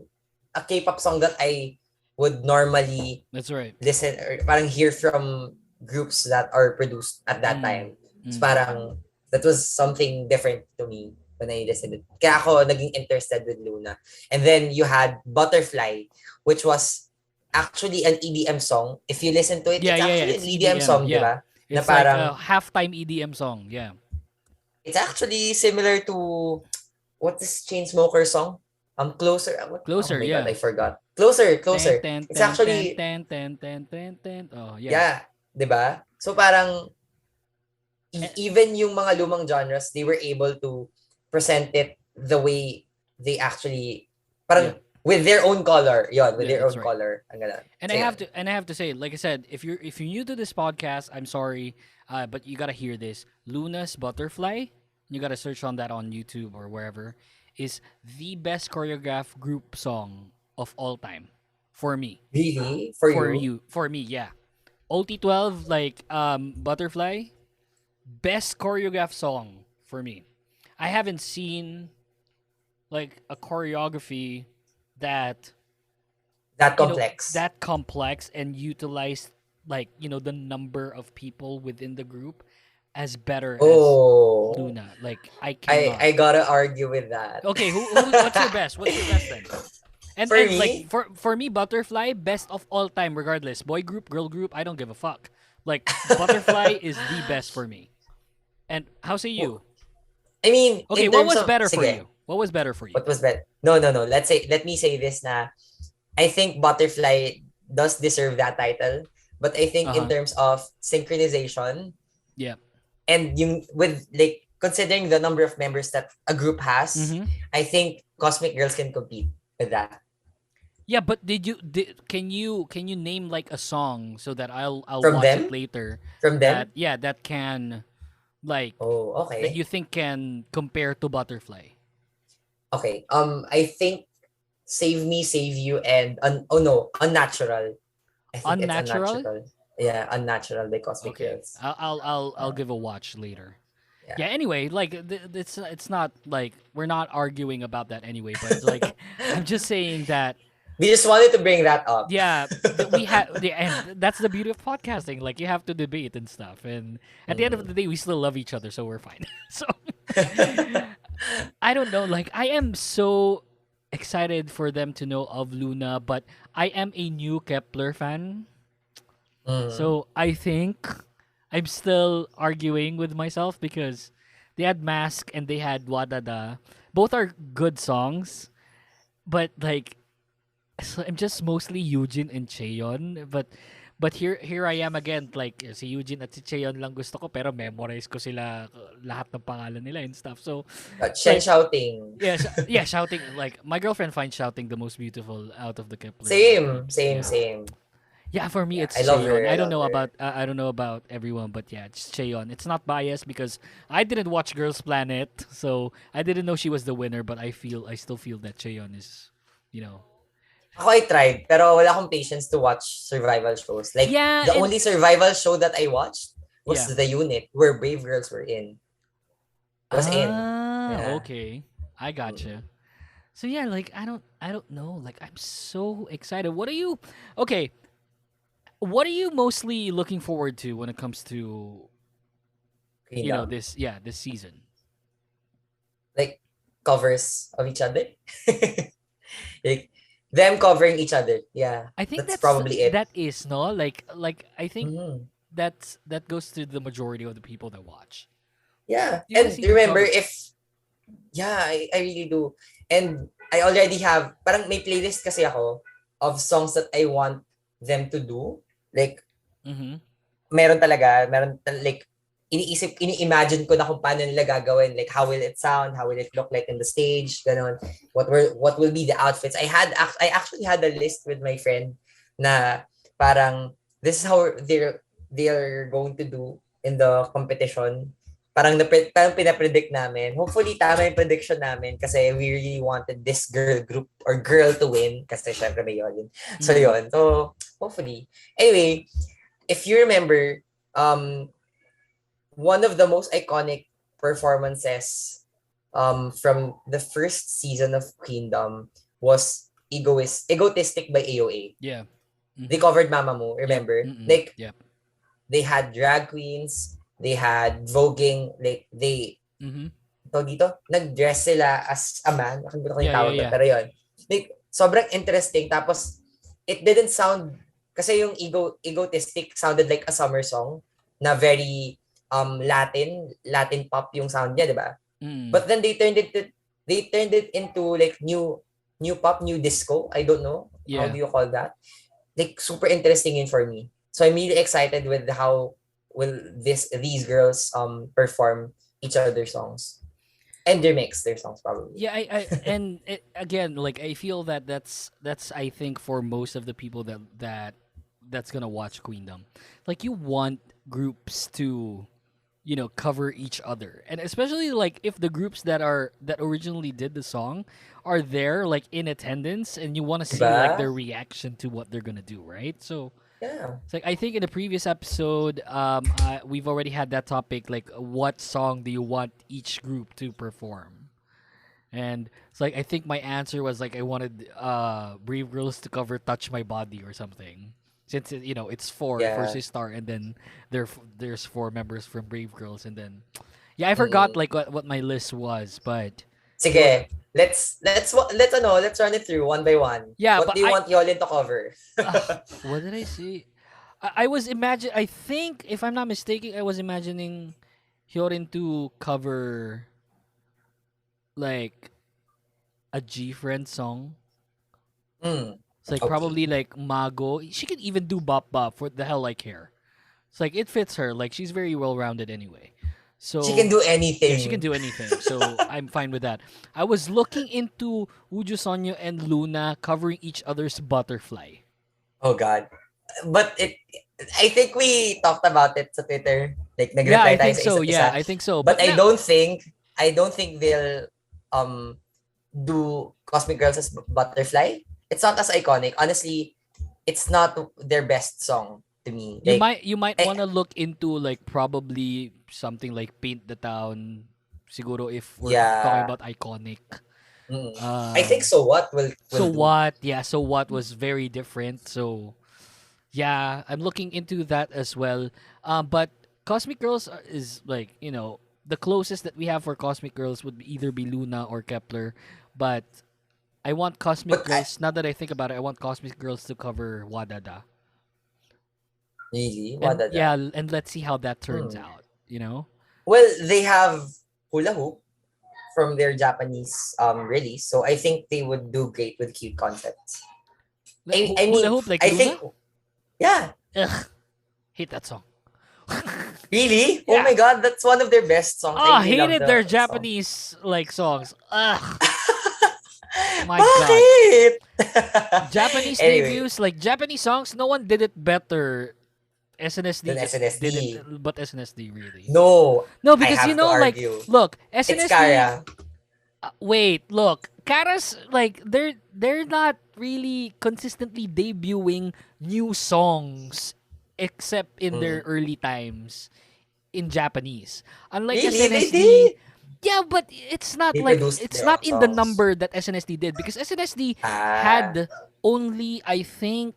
a K-pop song that I would normally listen or parang hear from groups that are produced at that time. It's parang that was something different to me when I listened. Kaya ako naging interested with Luna. And then you had Butterfly, which was actually an EDM song. If you listen to it, it's actually an EDM song, di ba?
It's like a halftime EDM song, yeah.
It's actually similar to what is Chainsmoker song? Closer.
Closer,
oh my
yeah.
God, I forgot. Closer. It's actually
oh yeah.
Yeah, 'di ba? So parang even yung mga lumang genres, they were able to present it the way they actually parang with their own color. With their own color.
And I have to say, like I said, if you're new to this podcast, I'm sorry, but you gotta hear this. Luna's Butterfly, you gotta search on that on YouTube or wherever, is the best choreographed group song of all time for me.
Really?
For me, yeah. OT12 like Butterfly, best choreographed song for me. I haven't seen like a choreography that
complex
and utilized like the number of people within the group as better as
Oh,
Luna. Like I cannot.
I gotta argue with that.
Okay, what's your best? What's your best then?
For
And
me,
like for me, Butterfly, best of all time, regardless. Boy group, girl group, I don't give a fuck. Like Butterfly is the best for me. And how say you?
I mean,
Okay,
in
what
terms
was
of,
better for
sige,
you? What was better for you?
what was better? No, no, no. Let me say this na. I think Butterfly does deserve that title, but I think in
Uh-huh.
terms of synchronization
Yeah.
and yung with like considering the number of members that a group has,
Mm-hmm.
I think Cosmic Girls can compete with that.
Yeah, but can you name like a song so that I'll
From
watch it
them?
later
From
that
them?
that can like
Oh,
that
okay.
you think can compare to Butterfly?
Okay. I think Save Me, Save You, and oh no, Unnatural. I think it's
Unnatural?
Unnatural. Yeah, Unnatural by Cosmic
Okay.
Girls.
I'll
Uh,
give a watch later.
yeah.
Yeah, anyway, like it's not like we're not arguing about that anyway, but like I'm just saying that
We just wanted to bring that up.
yeah, we have and that's the beauty of podcasting. Like you have to debate and stuff, and at the end of the day, we still love each other, so we're fine. So I don't know. Like I am so excited for them to know of Luna, but I am a new Kepler fan,
Mm.
so I think I'm still arguing with myself because they had Mask and they had Wadada. Both are good songs, but like so I'm just mostly Eugene and Cheon, but here I am again like si Eugene at si Cheon lang gusto ko pero memorize ko sila lahat ng pangalan nila and stuff. So
Shen
like
shouting.
yeah, yeah, shouting like my girlfriend finds shouting the most beautiful out of the Kepler.
Same, same,
Yeah.
same.
Yeah, for me
Yeah,
it's
I love
Cheon.
her.
I
I
don't
love
know
her.
about I don't know about everyone, but yeah, it's Cheon. It's not biased because I didn't watch Girls Planet, so I didn't know she was the winner, but I still feel that Cheon is, you know.
Ako I tried, pero wala akong patience to watch survival shows. Like,
Yeah,
the
and
only survival show that I watched was
yeah.
The Unit, where Brave Girls were in. Was in.
Ah,
Yeah.
okay. I
Mm.
gotcha. So yeah, like I don't know. Like I'm so excited. What are you Okay, what are you mostly looking forward to when it comes to,
Queendom.
this season?
Like, covers of each other. Like, them covering each other. Yeah.
I think
That's probably it.
that is no like I think
Mhm.
that goes to the majority of the people that watch.
Yeah.
You want to
And
see them
remember,
cover.
if yeah, I really do. And I already have, parang may playlist kasi ako of songs that I want them to do. Like,
Mm-hmm.
like, ini-imagine ko na kung paano nila gagawin. Like, how will it sound? How will it look like in the stage? Ganon. What will be the outfits? I actually had a list with my friend na parang, this is how they're going to do in the competition. Parang pinapredict namin. Hopefully, tama yung prediction namin kasi we really wanted this girl group or girl to win kasi syempre may yun. So,
Mm.
yun. So, hopefully. Anyway, if you remember, one of the most iconic performances from the first season of Queendom was Egotistic by AOA.
Yeah.
They covered Mama Mo, remember?
Mm-mm.
Like,
Yep.
they had drag queens, they had voguing, like,
Mm-hmm.
dito, nag-dress sila as a man. Nakalimutan ko yung
Yeah,
tawag
yeah,
doon,
yeah.
pero yun. Like, sobrang interesting. Tapos, it didn't sound, kasi yung Egotistic sounded like a summer song na very Latin pop yung sound niya, di ba?
Mm.
But then they turned it into like new pop, new disco. I don't know. How
Yeah.
do you call that? Like, super interesting in for me. So I'm really excited with how will these girls perform each other's songs and remix their songs probably.
Yeah, and again, like I feel that that's I think for most of the people that's gonna watch Queendom, like you want groups to, cover each other, and especially like if the groups that originally did the song are there like in attendance, and you want to see like
Diba?
their reaction to what they're gonna do, right? So
Yeah.
it's like I think in the previous episode, we've already had that topic. Like, what song do you want each group to perform? And it's like I think my answer was like I wanted Brave Girls to cover "Touch My Body" or something. since it's four
Yeah.
for Sistar, and then there's four members from Brave Girls, and then I forgot like what my list was, but
Sige, let's run it through one by one.
Yeah,
what
but
do you
I-
want Yolin to cover?
what did I see? I was I think, if I'm not mistaken, I was imagining Hyorin to cover like a G-Friend song. It's like probably like Mago. She could even do Bop Bop, for the hell I care. It's like it fits her. Like she's very well rounded anyway. So
She can do anything.
Yeah, she can do anything. So I'm fine with that. I was looking into Uju Sonyo and Luna covering each other's Butterfly.
Oh God. But I think we talked about it sa Twitter. Like nag-reply
Yeah, I
tayo
think
sa
so.
isa't
Yeah,
isa.
I think so.
But I
yeah.
don't think they'll do Cosmic Girls as Butterfly. It's not as iconic. Honestly, it's not their best song to me.
You might want to look into like probably something like Paint the Town. Siguro if we're talking about iconic.
I think So What will
So
do.
What? Yeah, So What was very different. So yeah, I'm looking into that as well. But Cosmic Girls is like, the closest that we have for Cosmic Girls would either be Luna or Kepler. But I want Cosmic Girls, now that I think about it, I want Cosmic Girls to cover Wadada.
Really?
And,
Wadada?
yeah, and let's see how that turns out,
Well, they have Hula Hoop from their Japanese release, so I think they would do great with cute concepts. I mean,
Hula Hoop like
I
Luna?
think, yeah.
Ugh, hate that song.
Really? Oh my God, that's one of their best songs.
Oh,
I really love
hated
the
their
song.
Japanese like songs. Ugh. My
Bakit?
God. Japanese
Anyway.
debuts, like Japanese songs, no one did it better. SNSD
Than
just
SNSD.
did it, but SNSD really.
No,
because
I have to
like,
argue.
look,
It's
SNSD.
Kara.
Wait, look, Kara's like they're not really consistently debuting new songs except in their early times in Japanese. Unlike
Really? They
SNSD.
did?
Yeah, but it's not
They
like
produced
it's
their
not
own
in the
songs.
number that SNSD did, because SNSD had only, I think,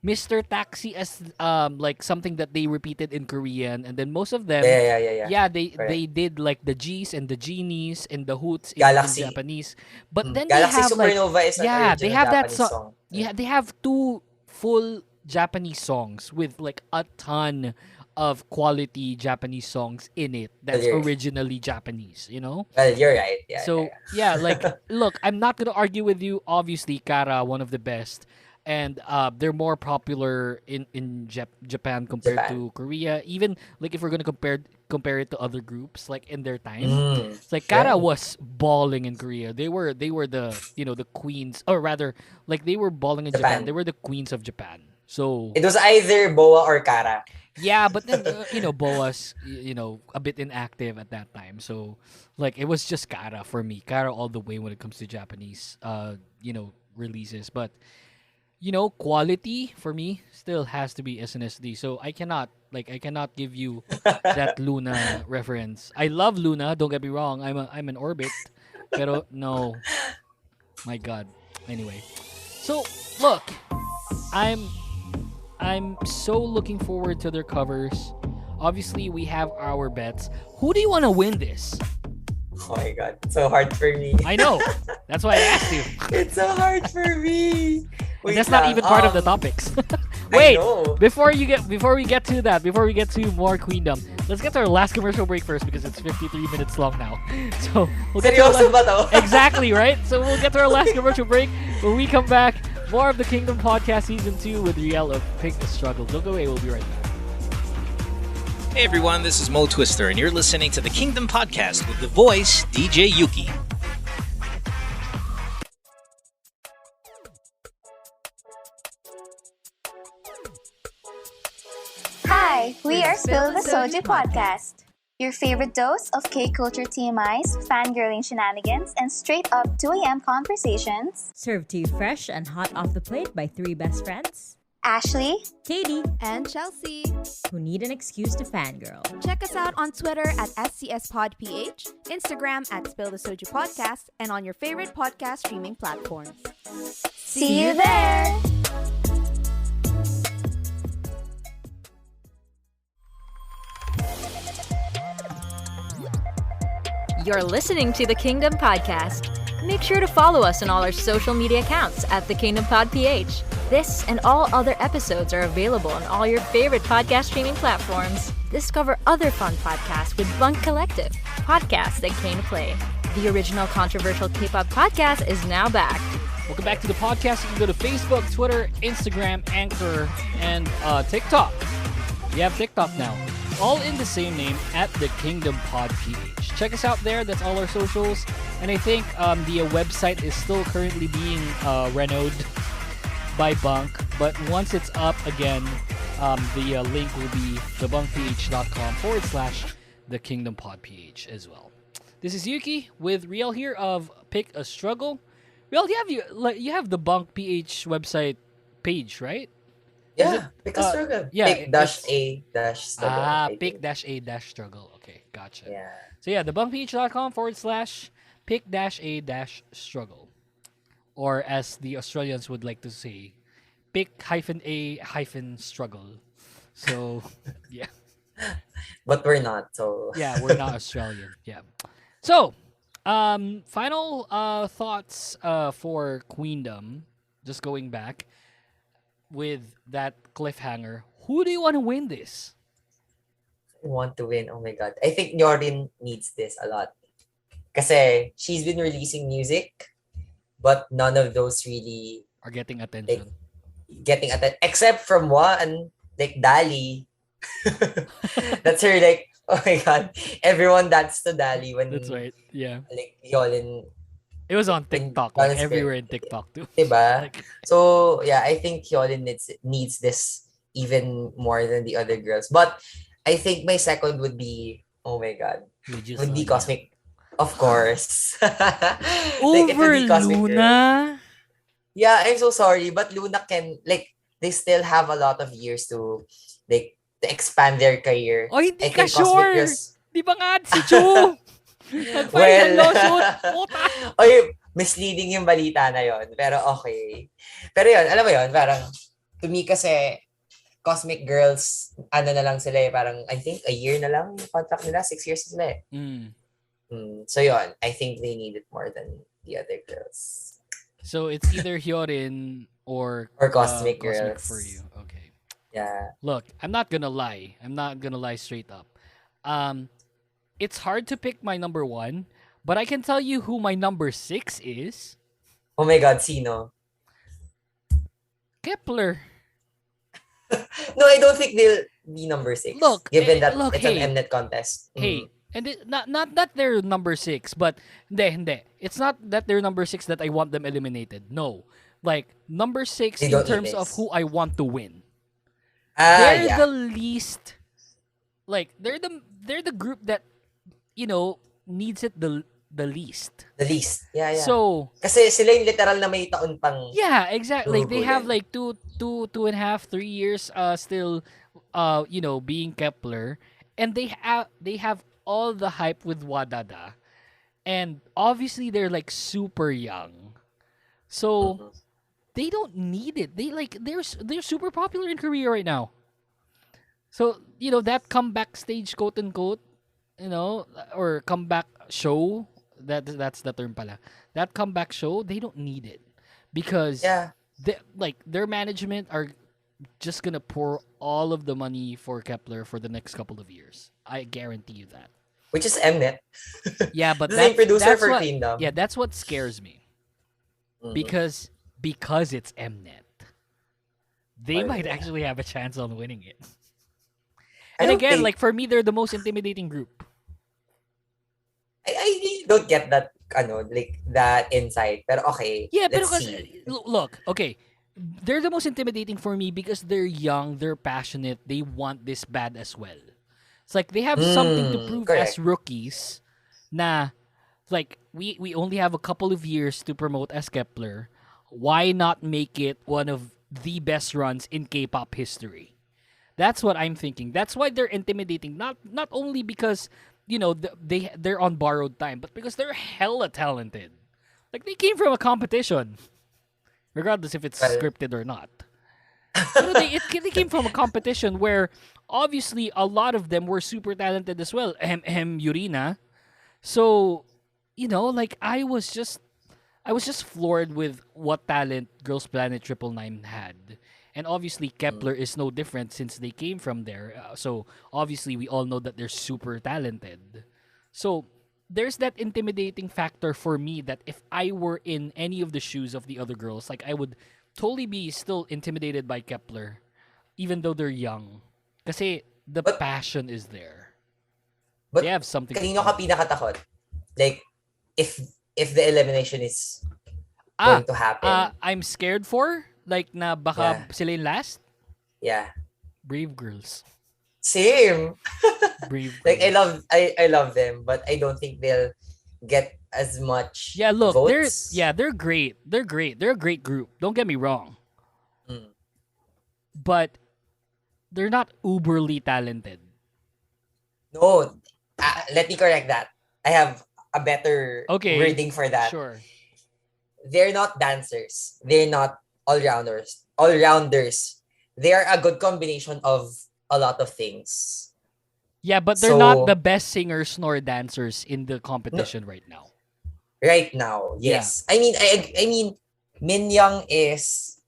Mr. Taxi as like something that they repeated in Korean, and then most of them
Yeah.
they did like the G's and the Genies and the Hoots in
Galaxy.
Japanese. But then
Galaxy
they have
Supernova
like
is an
they
original
have that
Japanese
song.
song.
Yeah, they have two full Japanese songs with like a ton of quality Japanese songs in it that's
Yeah.
originally Japanese,
Well, you're right. Yeah.
So yeah, like look, I'm not gonna argue with you. Obviously, Kara, one of the best, and they're more popular in Japan compared to Korea. Even like if we're gonna compare it to other groups, like in their time, it's like Kara was balling in Korea. They were the the queens, or rather, like they were balling in Japan.
Japan.
They were the queens of Japan. So
It was either Boa or Kara.
yeah, but then Boa's a bit inactive at that time. So like it was just Kara for me. Kara all the way when it comes to Japanese releases. But quality for me still has to be SNSD. So I cannot give you that Luna reference. I love Luna, don't get me wrong. I'm an Orbit. Pero no. My God. Anyway. So look, I'm so looking forward to their covers. Obviously, we have our bets. Who do you want to win this?
Oh my God, it's so hard for me.
I know. That's why I asked you.
It's so hard for me.
And that's not even part of the topics. Wait, before we get to that, before we get to more Queendom, let's get to our last commercial break first, because it's 53 minutes long now. So we'll get to our
Seryoso ba to?
Exactly, right? So we'll get to our last commercial break. When we come back, more of the Kingdom Podcast Season 2 with Riel of Pink Struggle. Don't go away, we'll be right back.
Hey everyone, this is Mo Twister, and you're listening to the Kingdom Podcast with the voice, DJ Yuki.
Hi, we are Spill the Soju Podcast. Your favorite dose of K-culture TMIs, fangirling shenanigans, and straight-up 2 a.m. conversations.
Served to you fresh and hot off the plate by 3 best friends.
Ashley,
Katie,
and Chelsea,
who need an excuse to fangirl.
Check us out on Twitter at SCSPodPH, Instagram at Spill the Soju Podcast, and on your favorite podcast streaming platforms.
See you there!
You're listening to the Kingdom Podcast. Make sure to follow us on all our social media accounts at the Kingdom Pod PH. This and all other episodes are available on all your favorite podcast streaming platforms. Discover other fun podcasts with Bunk Collective, podcasts that came to play. The original controversial K-pop podcast is now back.
Welcome back to the podcast. You can go to Facebook, Twitter, Instagram, Anchor, and TikTok. We have TikTok now. All in the same name at the Kingdom Pod PH. Check us out there. That's all our socials. And I think the website is still currently being renoed by Bunk. But once it's up again, the link will be thebunkph.com/the Kingdom Pod PH as well. This is Yuki with Riel here of Pick a Struggle. Riel, you have the Bunk PH website page, right?
Yeah, Pick a Struggle.
Yeah,
Pick-a-struggle.
Pick-a-struggle. Okay, gotcha.
Yeah.
So yeah, thebunkph.com/pick-a-struggle. Or as the Australians would like to say, pick-a-struggle. So, yeah.
But we're not, so...
Yeah, we're not Australian. Yeah. So, final thoughts for Queendom. Just going back with that cliffhanger. Who do you want to win this?
I want to win. Oh my God. I think Jordan needs this a lot. Kasi she's been releasing music, but none of those really
are getting attention.
Except from one, like Dali. That's her, like, oh my God. Everyone danced to Dali when...
That's right. Yeah.
Like, Yolin...
It was on TikTok, like everywhere in TikTok too.
Diba? So, yeah, I think Hyolyn needs this even more than the other girls. But I think my second would be, oh my God, would be Cosmic. Of course.
Over Luna?
Yeah, I'm so sorry. But Luna they still have a lot of years to, like, to expand their career.
Oh, hindi ka sure! Di ba nga si Chu?
Oy, misleading yung balita na yon. Pero okay. Pero yun, alam mo yun, parang to me kasi Cosmic Girls, ano na lang sila parang I think a year na lang yung contract nila, 6 years sila So yun, I think they need it more than the other girls.
So it's either Hyorin or
Cosmic Girls
for you. Okay.
Yeah.
Look, I'm not gonna lie straight up. It's hard to pick my number 1, but I can tell you who my number 6 is.
Oh my God, sino?
Kepler.
No, I don't think they'll be number 6.
Look,
given that it's an Mnet contest.
Hey, and not that they're number 6, but hindi. It's not that they're number 6 that I want them eliminated. No, like number 6 in terms of who I want to win. They're the least. Like they're the group that needs it the least.
The least. Yeah.
So,
kasi sila yung literal na may taon pang...
Yeah, exactly. They have like 2.5, 3 years still, being Kepler. And they have all the hype with Wadada. And obviously they're like super young. So, they don't need it. They're super popular in Korea right now. So, that comeback stage, quote unquote, or comeback show, that's the term pala. That comeback show, they don't need it because their management are just gonna pour all of the money for Kepler for the next couple of years. I guarantee you that.
Which is Mnet.
Yeah, but
the same producer for Queendom.
Yeah, that's what scares me. Because it's Mnet, they might actually have a chance on winning it. And again, like for me, they're the most intimidating group.
I really don't get that, that insight. Pero okay,
yeah, let's see. Look, okay, they're the most intimidating for me because they're young, they're passionate, they want this bad as well. It's like they have something to prove as rookies. Na, like we only have a couple of years to promote as Kepler. Why not make it one of the best runs in K-pop history? That's what I'm thinking. That's why they're intimidating. Not only because they're on borrowed time, but because they're hella talented. Like they came from a competition, regardless if it's scripted or not. They came from a competition where obviously a lot of them were super talented as well. Yurina, So, like I was just floored with what talent Girls Planet 999 had. And obviously Kepler is no different since they came from there. So obviously we all know that they're super talented. So there's that intimidating factor for me that if I were in any of the shoes of the other girls, like I would totally be still intimidated by Kepler, even though they're young. Kasi the passion is there.
But
they have something.
Kanino ka pinakatakot? Like, if the elimination is going to happen.
I'm scared for, like, na baka sila yung last?
Yeah.
Brave girls.
Same.
Brave girls.
Like, I love them, but I don't think they'll get as much votes.
They're great. They're great. They're a great group. Don't get me wrong. But they're not uberly talented.
No. Let me correct that. I have a better wording for that.
Sure.
They're not dancers. They're not all-rounders. All-rounders. They are a good combination of a lot of things.
Yeah, but they're not the best singers nor dancers in the competition right now.
Right now, yes.
Yeah.
I mean, Min Young is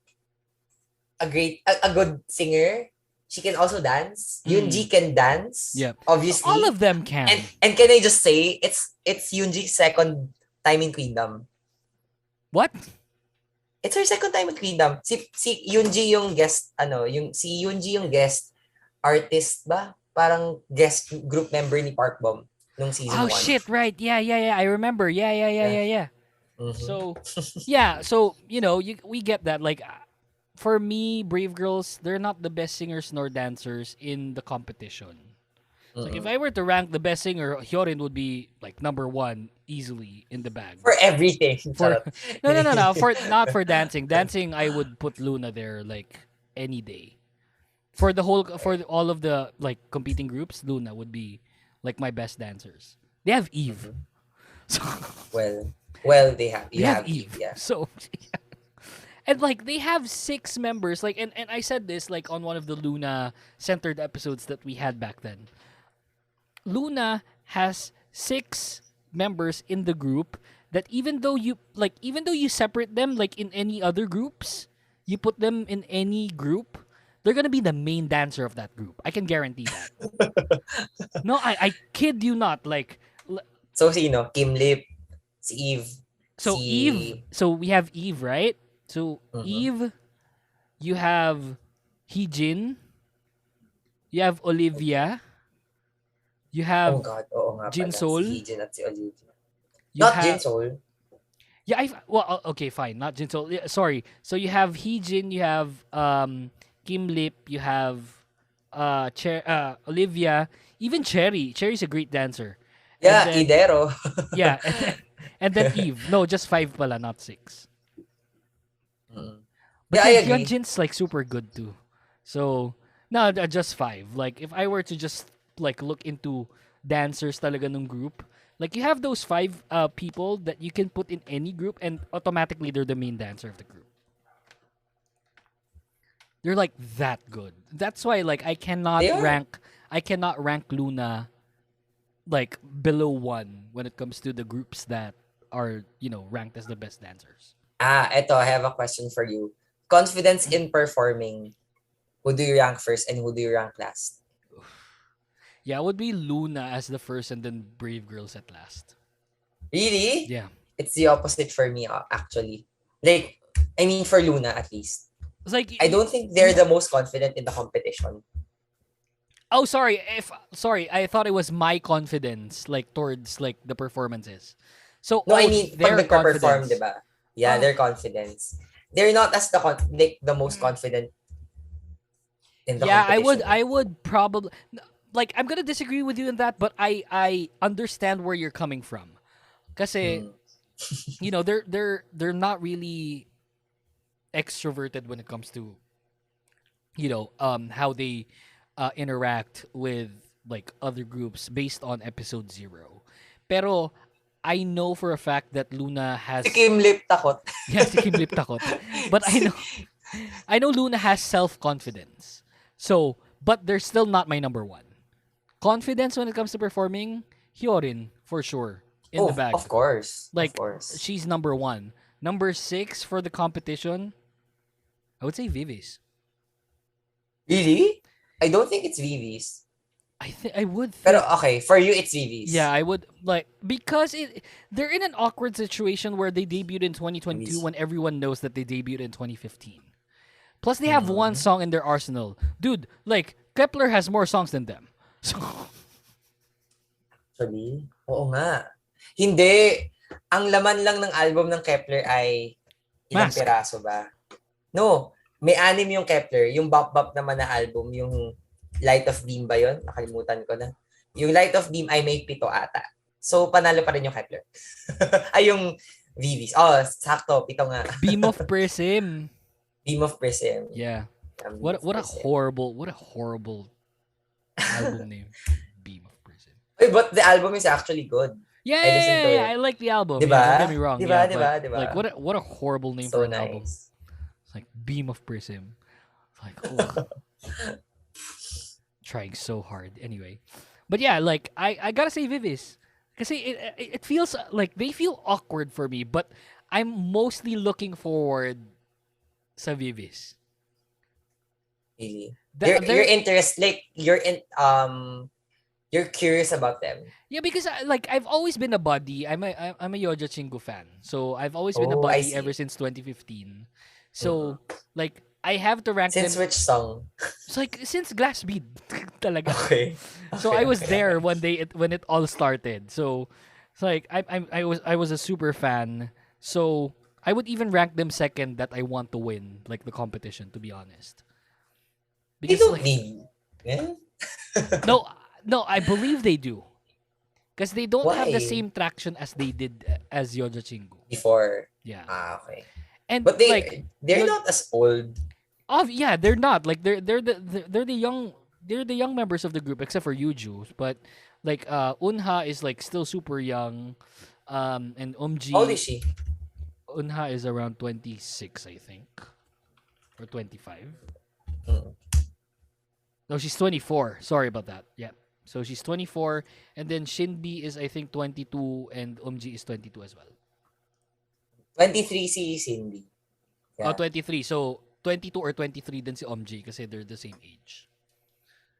a good singer. She can also dance. Yoonji can dance.
Yep.
Obviously.
All of them can.
And can I just say, it's Yoonji's second time in Queendom.
What?
It's her second time in Queendom. Si Yoonji yung guest, si Yoonji yung guest artist ba? Parang guest group member ni Park Bom nung season 1.
Oh, shit, right. Yeah. I remember. Yeah.
Mm-hmm.
So, we get that. Like, for me, Brave Girls, they're not the best singers nor dancers in the competition. So, like, if I were to rank the best singer, Hyorin would be like number 1 easily in the bag.
For everything.
No. Not for dancing. Dancing, I would put Luna there like any day. For all of the like competing groups, Luna would be like my best dancers. They have Eve. So,
well, they have Eve. Yeah.
So. Yeah. And like they have 6 members, like and I said this like on one of the Luna centered episodes that we had back then. Luna has 6 members in the group that even though you separate them like in any other groups, you put them in any group, they're gonna be the main dancer of that group. I can guarantee that. No, I kid you not. Like,
so sino? Kim Lip, si Eve.
Eve. So we have Eve, right? So Eve, you have Heejin, you have Olivia, you have Jinsol.
Heejin at si Olivia.
Not
Jinsol.
Yeah, okay, fine, not Jinsol. Yeah, sorry. So you have Heejin, you have Kim Lip, you have Olivia, even Cherry. Cherry's a great dancer.
Yeah, Idero.
Yeah, and then Eve. No, just 5 pala, not 6. But
I agree.
Hyunjin's like super good too. So, no, just 5. Like, if I were to just like look into dancers talaga ng group, like you have those 5 people that you can put in any group and automatically they're the main dancer of the group. They're like that good. That's why like I cannot rank Luna like below 1 when it comes to the groups that are, ranked as the best dancers.
Eto, I have a question for you. Confidence in performing. Who do you rank first and who do you rank last?
Yeah, it would be Luna as the first and then Brave Girls at last.
Really?
Yeah.
It's the opposite for me, actually. Like, I mean, for Luna at least.
It's like,
I don't think they're the most confident in the competition.
Oh, sorry. I thought it was my confidence, like, towards, like, the performances. So,
no, I mean,
their
pag
confidence.
Perform, diba? Yeah, their confidence. They're not as the most confident in the competition.
I would probably, like, I'm gonna disagree with you in that, but I understand where you're coming from. Kasi, they're not really extroverted when it comes to, how they interact with like other groups based on episode 0. Pero I know for a fact that Luna has...
Si Kim Lip takot.
Yeah, si Kim Lip takot. But I know Luna has self-confidence. So, but they're still not my number 1. Confidence when it comes to performing, Hyorin, for sure. in the bag.
Of course.
Like,
of course.
she's number 1. Number 6 for the competition, I would say Vivis.
Really? I don't think it's Vivi's.
I would think.
Pero okay, for you it's Vivi's.
Yeah, I would like because they're in an awkward situation where they debuted in 2022 when everyone knows that they debuted in 2015. Plus they have one song in their arsenal. Dude, like Kepler has more songs than them. So
Actually, oo nga. Hindi. Ang laman lang ng album ng Kepler ay ilang
Mask.
piraso ba? No. May 6 yung Kepler. Yung Bop Bop naman na album, yung Light of Beam ba yun? Nakalimutan ko na. Yung Light of Beam ay may 7 ata. So, panalo pa rin yung Kepler. Ay, yung VVs. Oh, sakto. 7 nga.
Beam of Prism.
Beam of Prism.
Yeah.
Beam
What
of
a
Prism.
horrible album name. Beam of Prism.
Wait, but the album is actually good.
Yeah,
I listened to it.
I like the album.
Diba?
Yeah, don't get me wrong.
Diba,
yeah,
diba,
but,
diba?
Like what a horrible name
So
for an album.
nice.
It's like Beam of Prism. It's like oh. Trying so hard. Anyway. But yeah, like I gotta say Vivis. Kasi it feels like they feel awkward for me, but I'm mostly looking forward sa Vivis.
Really?
The-
You're interested, like, you're curious about them.
Yeah, because I've always been a buddy. I'm a Yoja Chingu fan. So I've always been a
Oh, I
buddy
see.
ever since 2015. So like I have to rank
Since
them.
which song?
It's like since Glass Bead talaga.
Okay.
So
Okay,
I was
okay.
there when it all started. So it's like I was a super fan. So I would even rank them second that I want to win like the competition, to be honest.
They don't need. Yeah?
No, I believe they do. Because they don't have the
Why?
same traction as they did as Yoja Chingu.
Before.
Yeah.
Okay.
And
But they're
Yo-
not as old.
Oh yeah, they're not. Like they're the young members of the group except for Yuju. But like Unha is like still super young. And Umji.
How old is she?
Unha is around 26, I think. Or 25. No, she's 24. Sorry about that. Yeah. So she's 24, and then Shinbi is I think 22, and Umji is 22 as well.
23 si Cindy.
Oh, 23. So 22 or 23 din si Umji kasi they're the same age.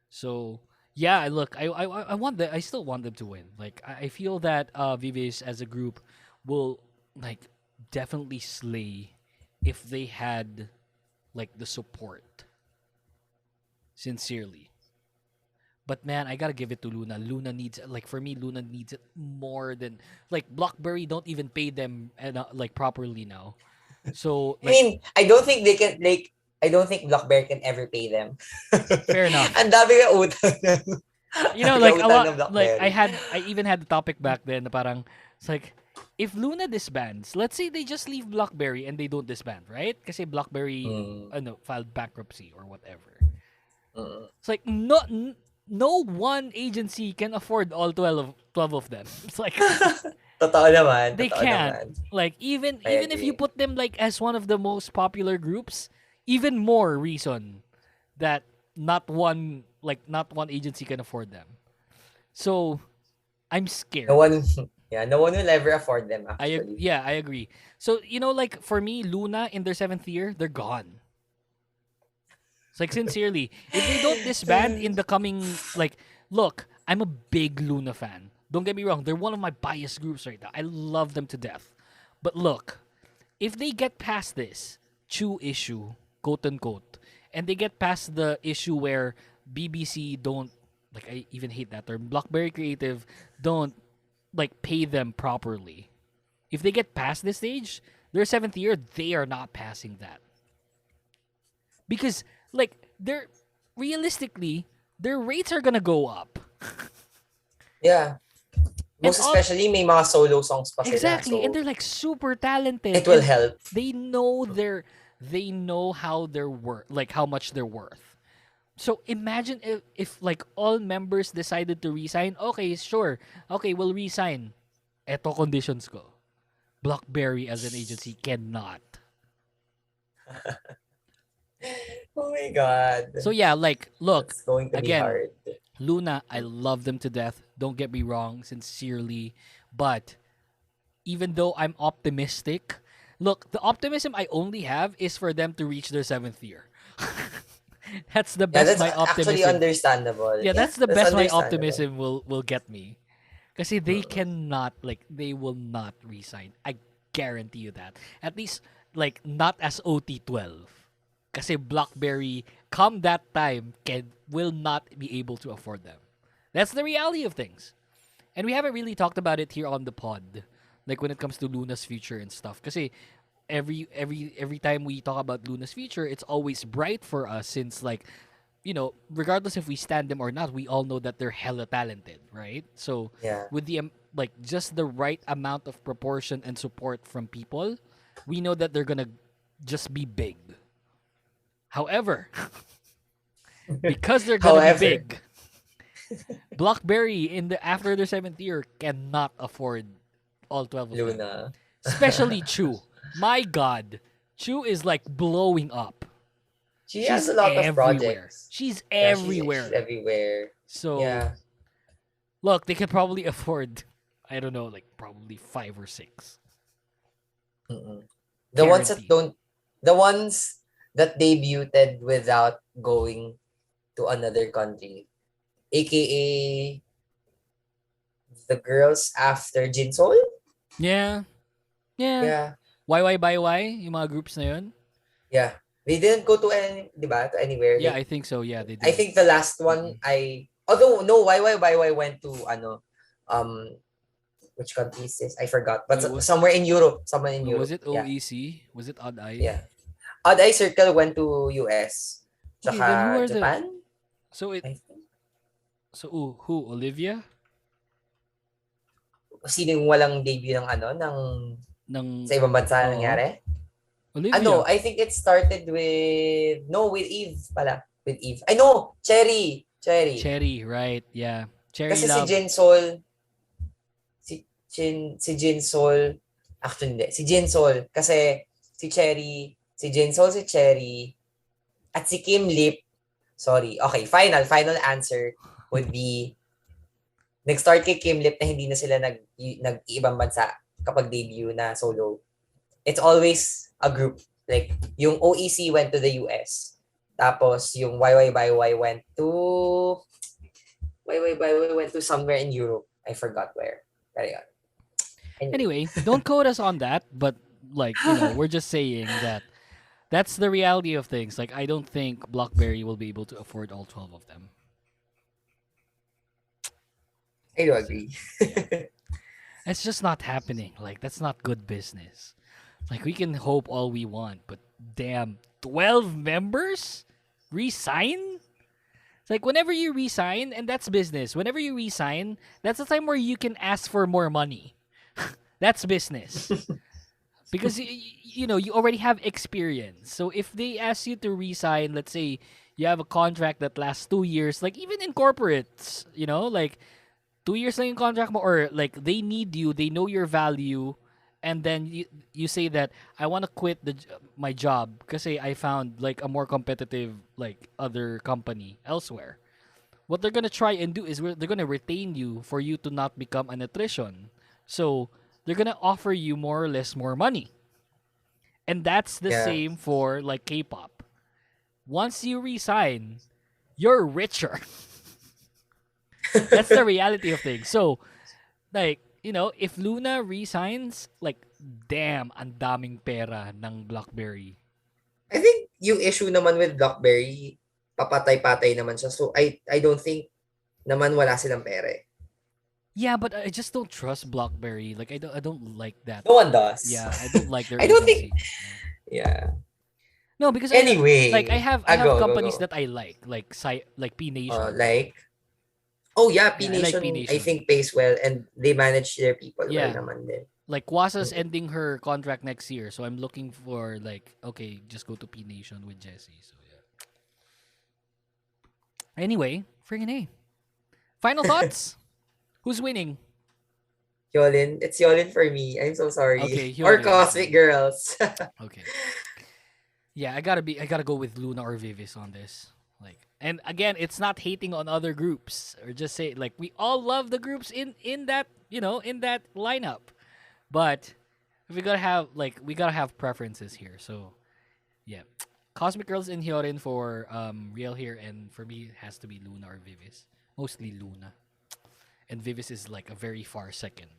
So yeah, look, I want I still want them to win. Like I feel that Vives as a group will like definitely slay if they had like the support. Sincerely. But man, I gotta give it to Luna. Luna needs, like, for me, Luna needs it more than, like, Blockberry don't even pay them like properly now. So
I mean, I don't think they can, like, I don't think Blockberry can ever pay them.
fair enough.
Ang dami nga utang.
You know, like a
Utang
lot,
ng
like
Blockberry.
I even had the topic back then. Na parang it's like if Luna disbands, let's say they just leave Blockberry and they don't disband, right? Kasi Blockberry, filed bankruptcy or whatever. It's like no one agency can afford all 12 of them. It's like
Totoo naman.
they
totoo
can't.
naman.
Like even
I
if
agree.
you put them like as one of the most popular groups, even more reason that not one agency can afford them. So I'm scared.
No one will ever afford them, actually.
I agree. So, you know, like for me, Luna in their 7th year, they're gone. It's like sincerely, if they don't disband in the coming, like, look, I'm a big Luna fan. Don't get me wrong, they're one of my biased groups right now. I love them to death. But look, if they get past this Chu issue, quote unquote, and they get past the issue where BBC don't, like, I even hate that term, Blockberry Creative don't like pay them properly. If they get past this stage, their 7th year, they are not passing that. Because like they're realistically, their rates are gonna go up.
Yeah. Most
And
especially, may mga solo songs pa sila.
Exactly,
So,
and they're like super talented.
it will
and
help.
They know how they're worth, like how much they're worth. So imagine if like all members decided to resign. Okay, sure. Okay, we'll resign. Eto conditions ko. Blockberry as an agency cannot.
oh my God.
So yeah, like look,
It's going to be
again,
hard.
Luna, I love them to death. Don't get me wrong, sincerely, but even though I'm optimistic. Look, the optimism I only have is for them to reach their 7th year. That's the best my optimism.
Actually understandable.
Yeah, that's the best my
understandable.
optimism will get me. Kasi they cannot, like, they will not resign. I guarantee you that. At least, like, not as OT12. Kasi BlackBerry, come that time, will not be able to afford them. That's the reality of things. And we haven't really talked about it here on the pod. Like, when it comes to Luna's future and stuff. Kasi every time we talk about Luna's future, it's always bright for us since, like, you know, regardless if we stand them or not, we all know that they're hella talented, right? So with the like just the right amount of proportion and support from people, we know that they're gonna just be big. However, because they're gonna be big, BlackBerry after their 7th year cannot afford all 12 of
Luna.
them. Especially Chu. My God, Chu is like blowing up.
She has a lot of projects.
She's everywhere.
She's everywhere.
So, look, they could probably afford, I don't know, like probably 5 or 6.
The ones that debuted without going to another country, aka the girls after Jinsol.
Yeah. YY by Y, yung mga groups na yun.
Yeah. They didn't go to anywhere.
Yeah, I think so. Yeah, they did.
I think the last one although no, YY went to which country is this? I forgot. But somewhere in Europe.
Was it OEC? Yeah. Was it Odd Eye?
Yeah. Odd Eye Circle went to US.
Okay, then who are Japan? So who? Olivia?
Sino yung walang debut ng sa ibang bansa nangyari?
Olivia.
I think it started with Eve pala. With Eve. I know, Cherry,
right? Yeah. Cherry
kasi
love.
Si Jinsol, si Jinsol, actually hindi. Si Jinsol, kasi si Cherry, si Jinsol, si Cherry, at si Kim Lip, sorry. Okay, final answer would be, nag-start kay Kim Lip na hindi na sila nag-ibang bansa kapag debut na solo. It's always a group. Like, yung OEC went to the US. Tapos, yung YY went to somewhere in Europe. I forgot where. Carry on.
Anyway, don't quote us on that, but, like, you know, we're just saying that that's the reality of things. Like, I don't think BlackBerry will be able to afford all 12 of them.
I do agree.
It's just not happening. Like, that's not good business. Like, we can hope all we want, but damn, 12 members? Resign? It's like, whenever you resign, and that's business, whenever you resign, that's the time where you can ask for more money. That's business. Because, you know, you already have experience. So if they ask you to resign, let's say you have a contract that lasts 2 years, like even in corporates, you know, like 2 years lang yung contract mo, or like they need you, they know your value, and then you say that I want to quit my job because I found like a more competitive like other company elsewhere. What they're gonna try and do is they're gonna retain you for you to not become an attrition. So they're gonna offer you more or less more money, and that's the same for like K-pop. Once you resign, you're richer. That's the reality of things. So, like, you know, if Luna resigns, like, damn, ang daming pera ng BlackBerry.
I think yung issue naman with BlackBerry, papatay-patay naman siya. So, I don't think naman wala silang pera.
Yeah, but I just don't trust BlackBerry. Like, I don't like that.
No one does.
Yeah, I don't like their
I don't
agency.
think... Yeah.
No, because
anyway,
I have companies that I like P Nation.
Oh yeah, P Nation.
I like P Nation.
I think pays well, and they manage their people well naman din.
Like Wasa's ending her contract next year, so I'm looking for like, okay, just go to P Nation with Jessie. So yeah. Anyway, friggin' A. Final thoughts? Who's winning?
Yolin. It's Yolin for me. I'm so sorry.
Okay,
or Cosmic Girls.
Okay. Yeah, I gotta go with Luna or Vivis on this. Like, and again, it's not hating on other groups, or just say like we all love the groups in that, you know, in that lineup. But we gotta have preferences here. So yeah, Cosmic Girls in Hyorin for Riel here, and for me it has to be Luna or Vivis. Mostly Luna, and Vivis is like a very far second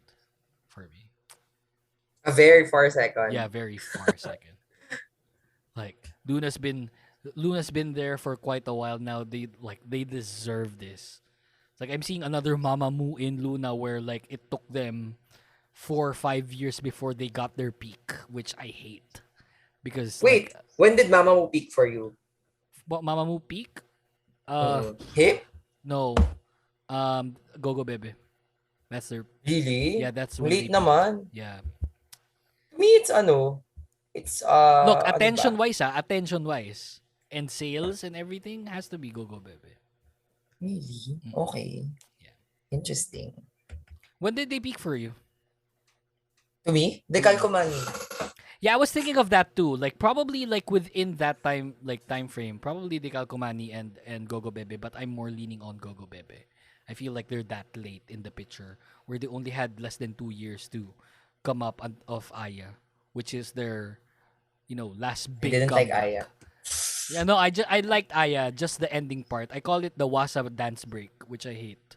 for me.
A very far second.
Yeah, very far second. Like Luna's been there for quite a while now. They deserve this. It's like I'm seeing another Mamamoo in Luna where like it took them 4 or 5 years before they got their peak, which I hate. Because
wait, like, when did Mamamoo peak for you?
Mamamoo peak?
Hip?
No. Go Bebe. That's their
Really?
Yeah, that's
late naman.
Yeah.
To me, it's
look, attention wise and sales and everything has to be Go Bebe.
Really? Okay.
Yeah.
Interesting.
When did they peak for you?
To me? Decalcomani.
Yeah, I was thinking of that too. Like probably like within that time frame, probably Decalcomani and Go Bebe, but I'm more leaning on Go Bebe. I feel like they're that late in the picture where they only had less than 2 years to come up of Aya, which is their, last big
I didn't
comeback.
like Aya.
Yeah, no, I liked Aya, just the ending part. I call it the Wasa dance break, which I hate.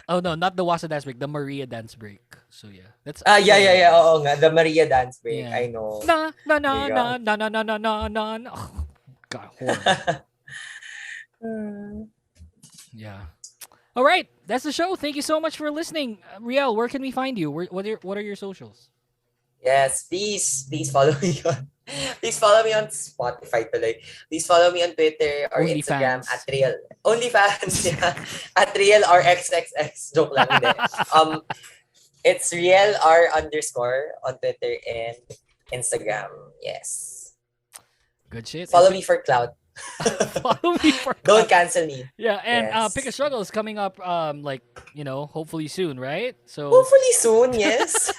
Oh no, not the Wasa dance break, the Maria dance break. So yeah, that's
yeah. Oo nga, the Maria dance break.
Yeah.
I know.
No. Oh, God, horrible. Yeah. All right, that's the show. Thank you so much for listening, Riel. Where can we find you? What are your socials?
Yes, please follow me on. Please follow me on Spotify today. Please follow me on Twitter or Instagram at Riel. OnlyFans, yeah. At Riel RXXX. Joke lang, hindi. It's Riel R_ on Twitter and Instagram. Yes.
Good shit.
Follow me for clout.
Follow me for clout.
Don't cancel me.
Yeah, and
yes.
Pick a Struggle is coming up hopefully soon, right? So
hopefully soon, yes.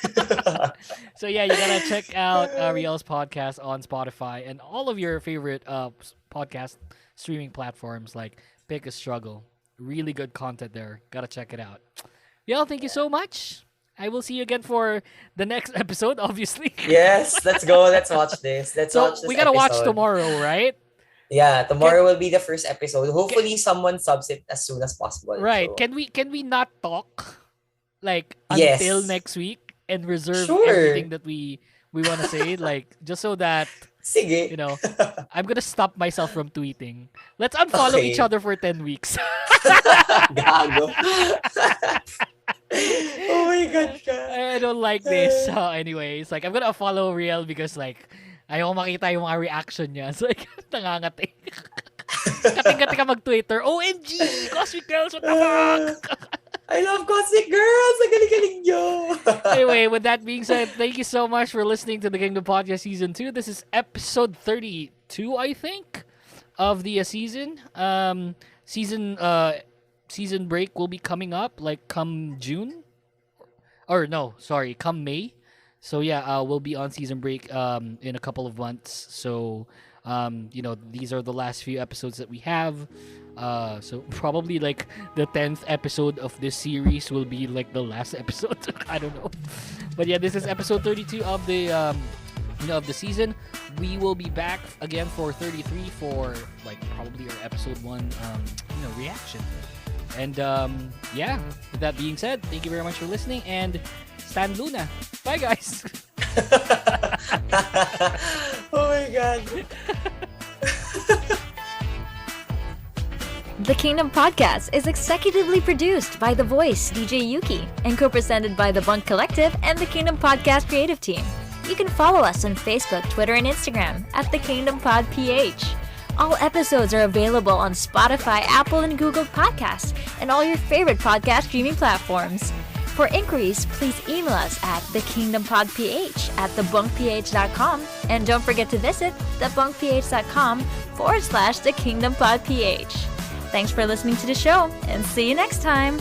So yeah, you gotta check out Riel's podcast on Spotify and all of your favorite podcast streaming platforms like Pick a Struggle. Really good content there. Gotta check it out. Riel, thank you so much. I will see you again for the next episode, obviously.
Yes, let's go. Let's watch this. Watch this.
We gotta watch tomorrow, right?
Yeah, tomorrow will be the first episode. Hopefully, someone subs it as soon as possible.
Right?
So.
Can we not talk until next week and reserve everything that we want to say, just so that
sige.
I'm gonna stop myself from tweeting. Let's unfollow each other for 10 weeks.
Gago. Oh my God.
I don't like this. Anyways, I'm gonna follow Riel because ayaw makita yung mga reaction niya. So, nangangati. Kating-kati ka mag-Twitter. OMG! Cosmic Girls, what the fuck?
I love Cosmic Girls! Ang galing-galing nyo!
Anyway, with that being said, thank you so much for listening to the Kingdom Podcast Season 2. This is episode 32, I think, of the season. Season break will be coming up, come June. Or no, sorry, come May. So yeah, we'll be on season break in a couple of months. So these are the last few episodes that we have. So probably the 10th episode of this series will be the last episode. I don't know. But yeah, this is episode 32 of the of the season. We will be back again for 33 for probably our episode 1 reaction. And yeah, with that being said, thank you very much for listening and Stan Luna. Bye, guys.
Oh my God.
The Kingdom Podcast is executively produced by The Voice, DJ Yuki, and co-presented by The Bunk Collective and the Kingdom Podcast creative team. You can follow us on Facebook, Twitter, and Instagram at The Kingdom Pod PH. All episodes are available on Spotify, Apple, and Google Podcasts, and all your favorite podcast streaming platforms. For inquiries, please email us at thekingdompodph@thebunkph.com, and don't forget to visit thebunkph.com/thekingdompodph. Thanks for listening to the show, and see you next time!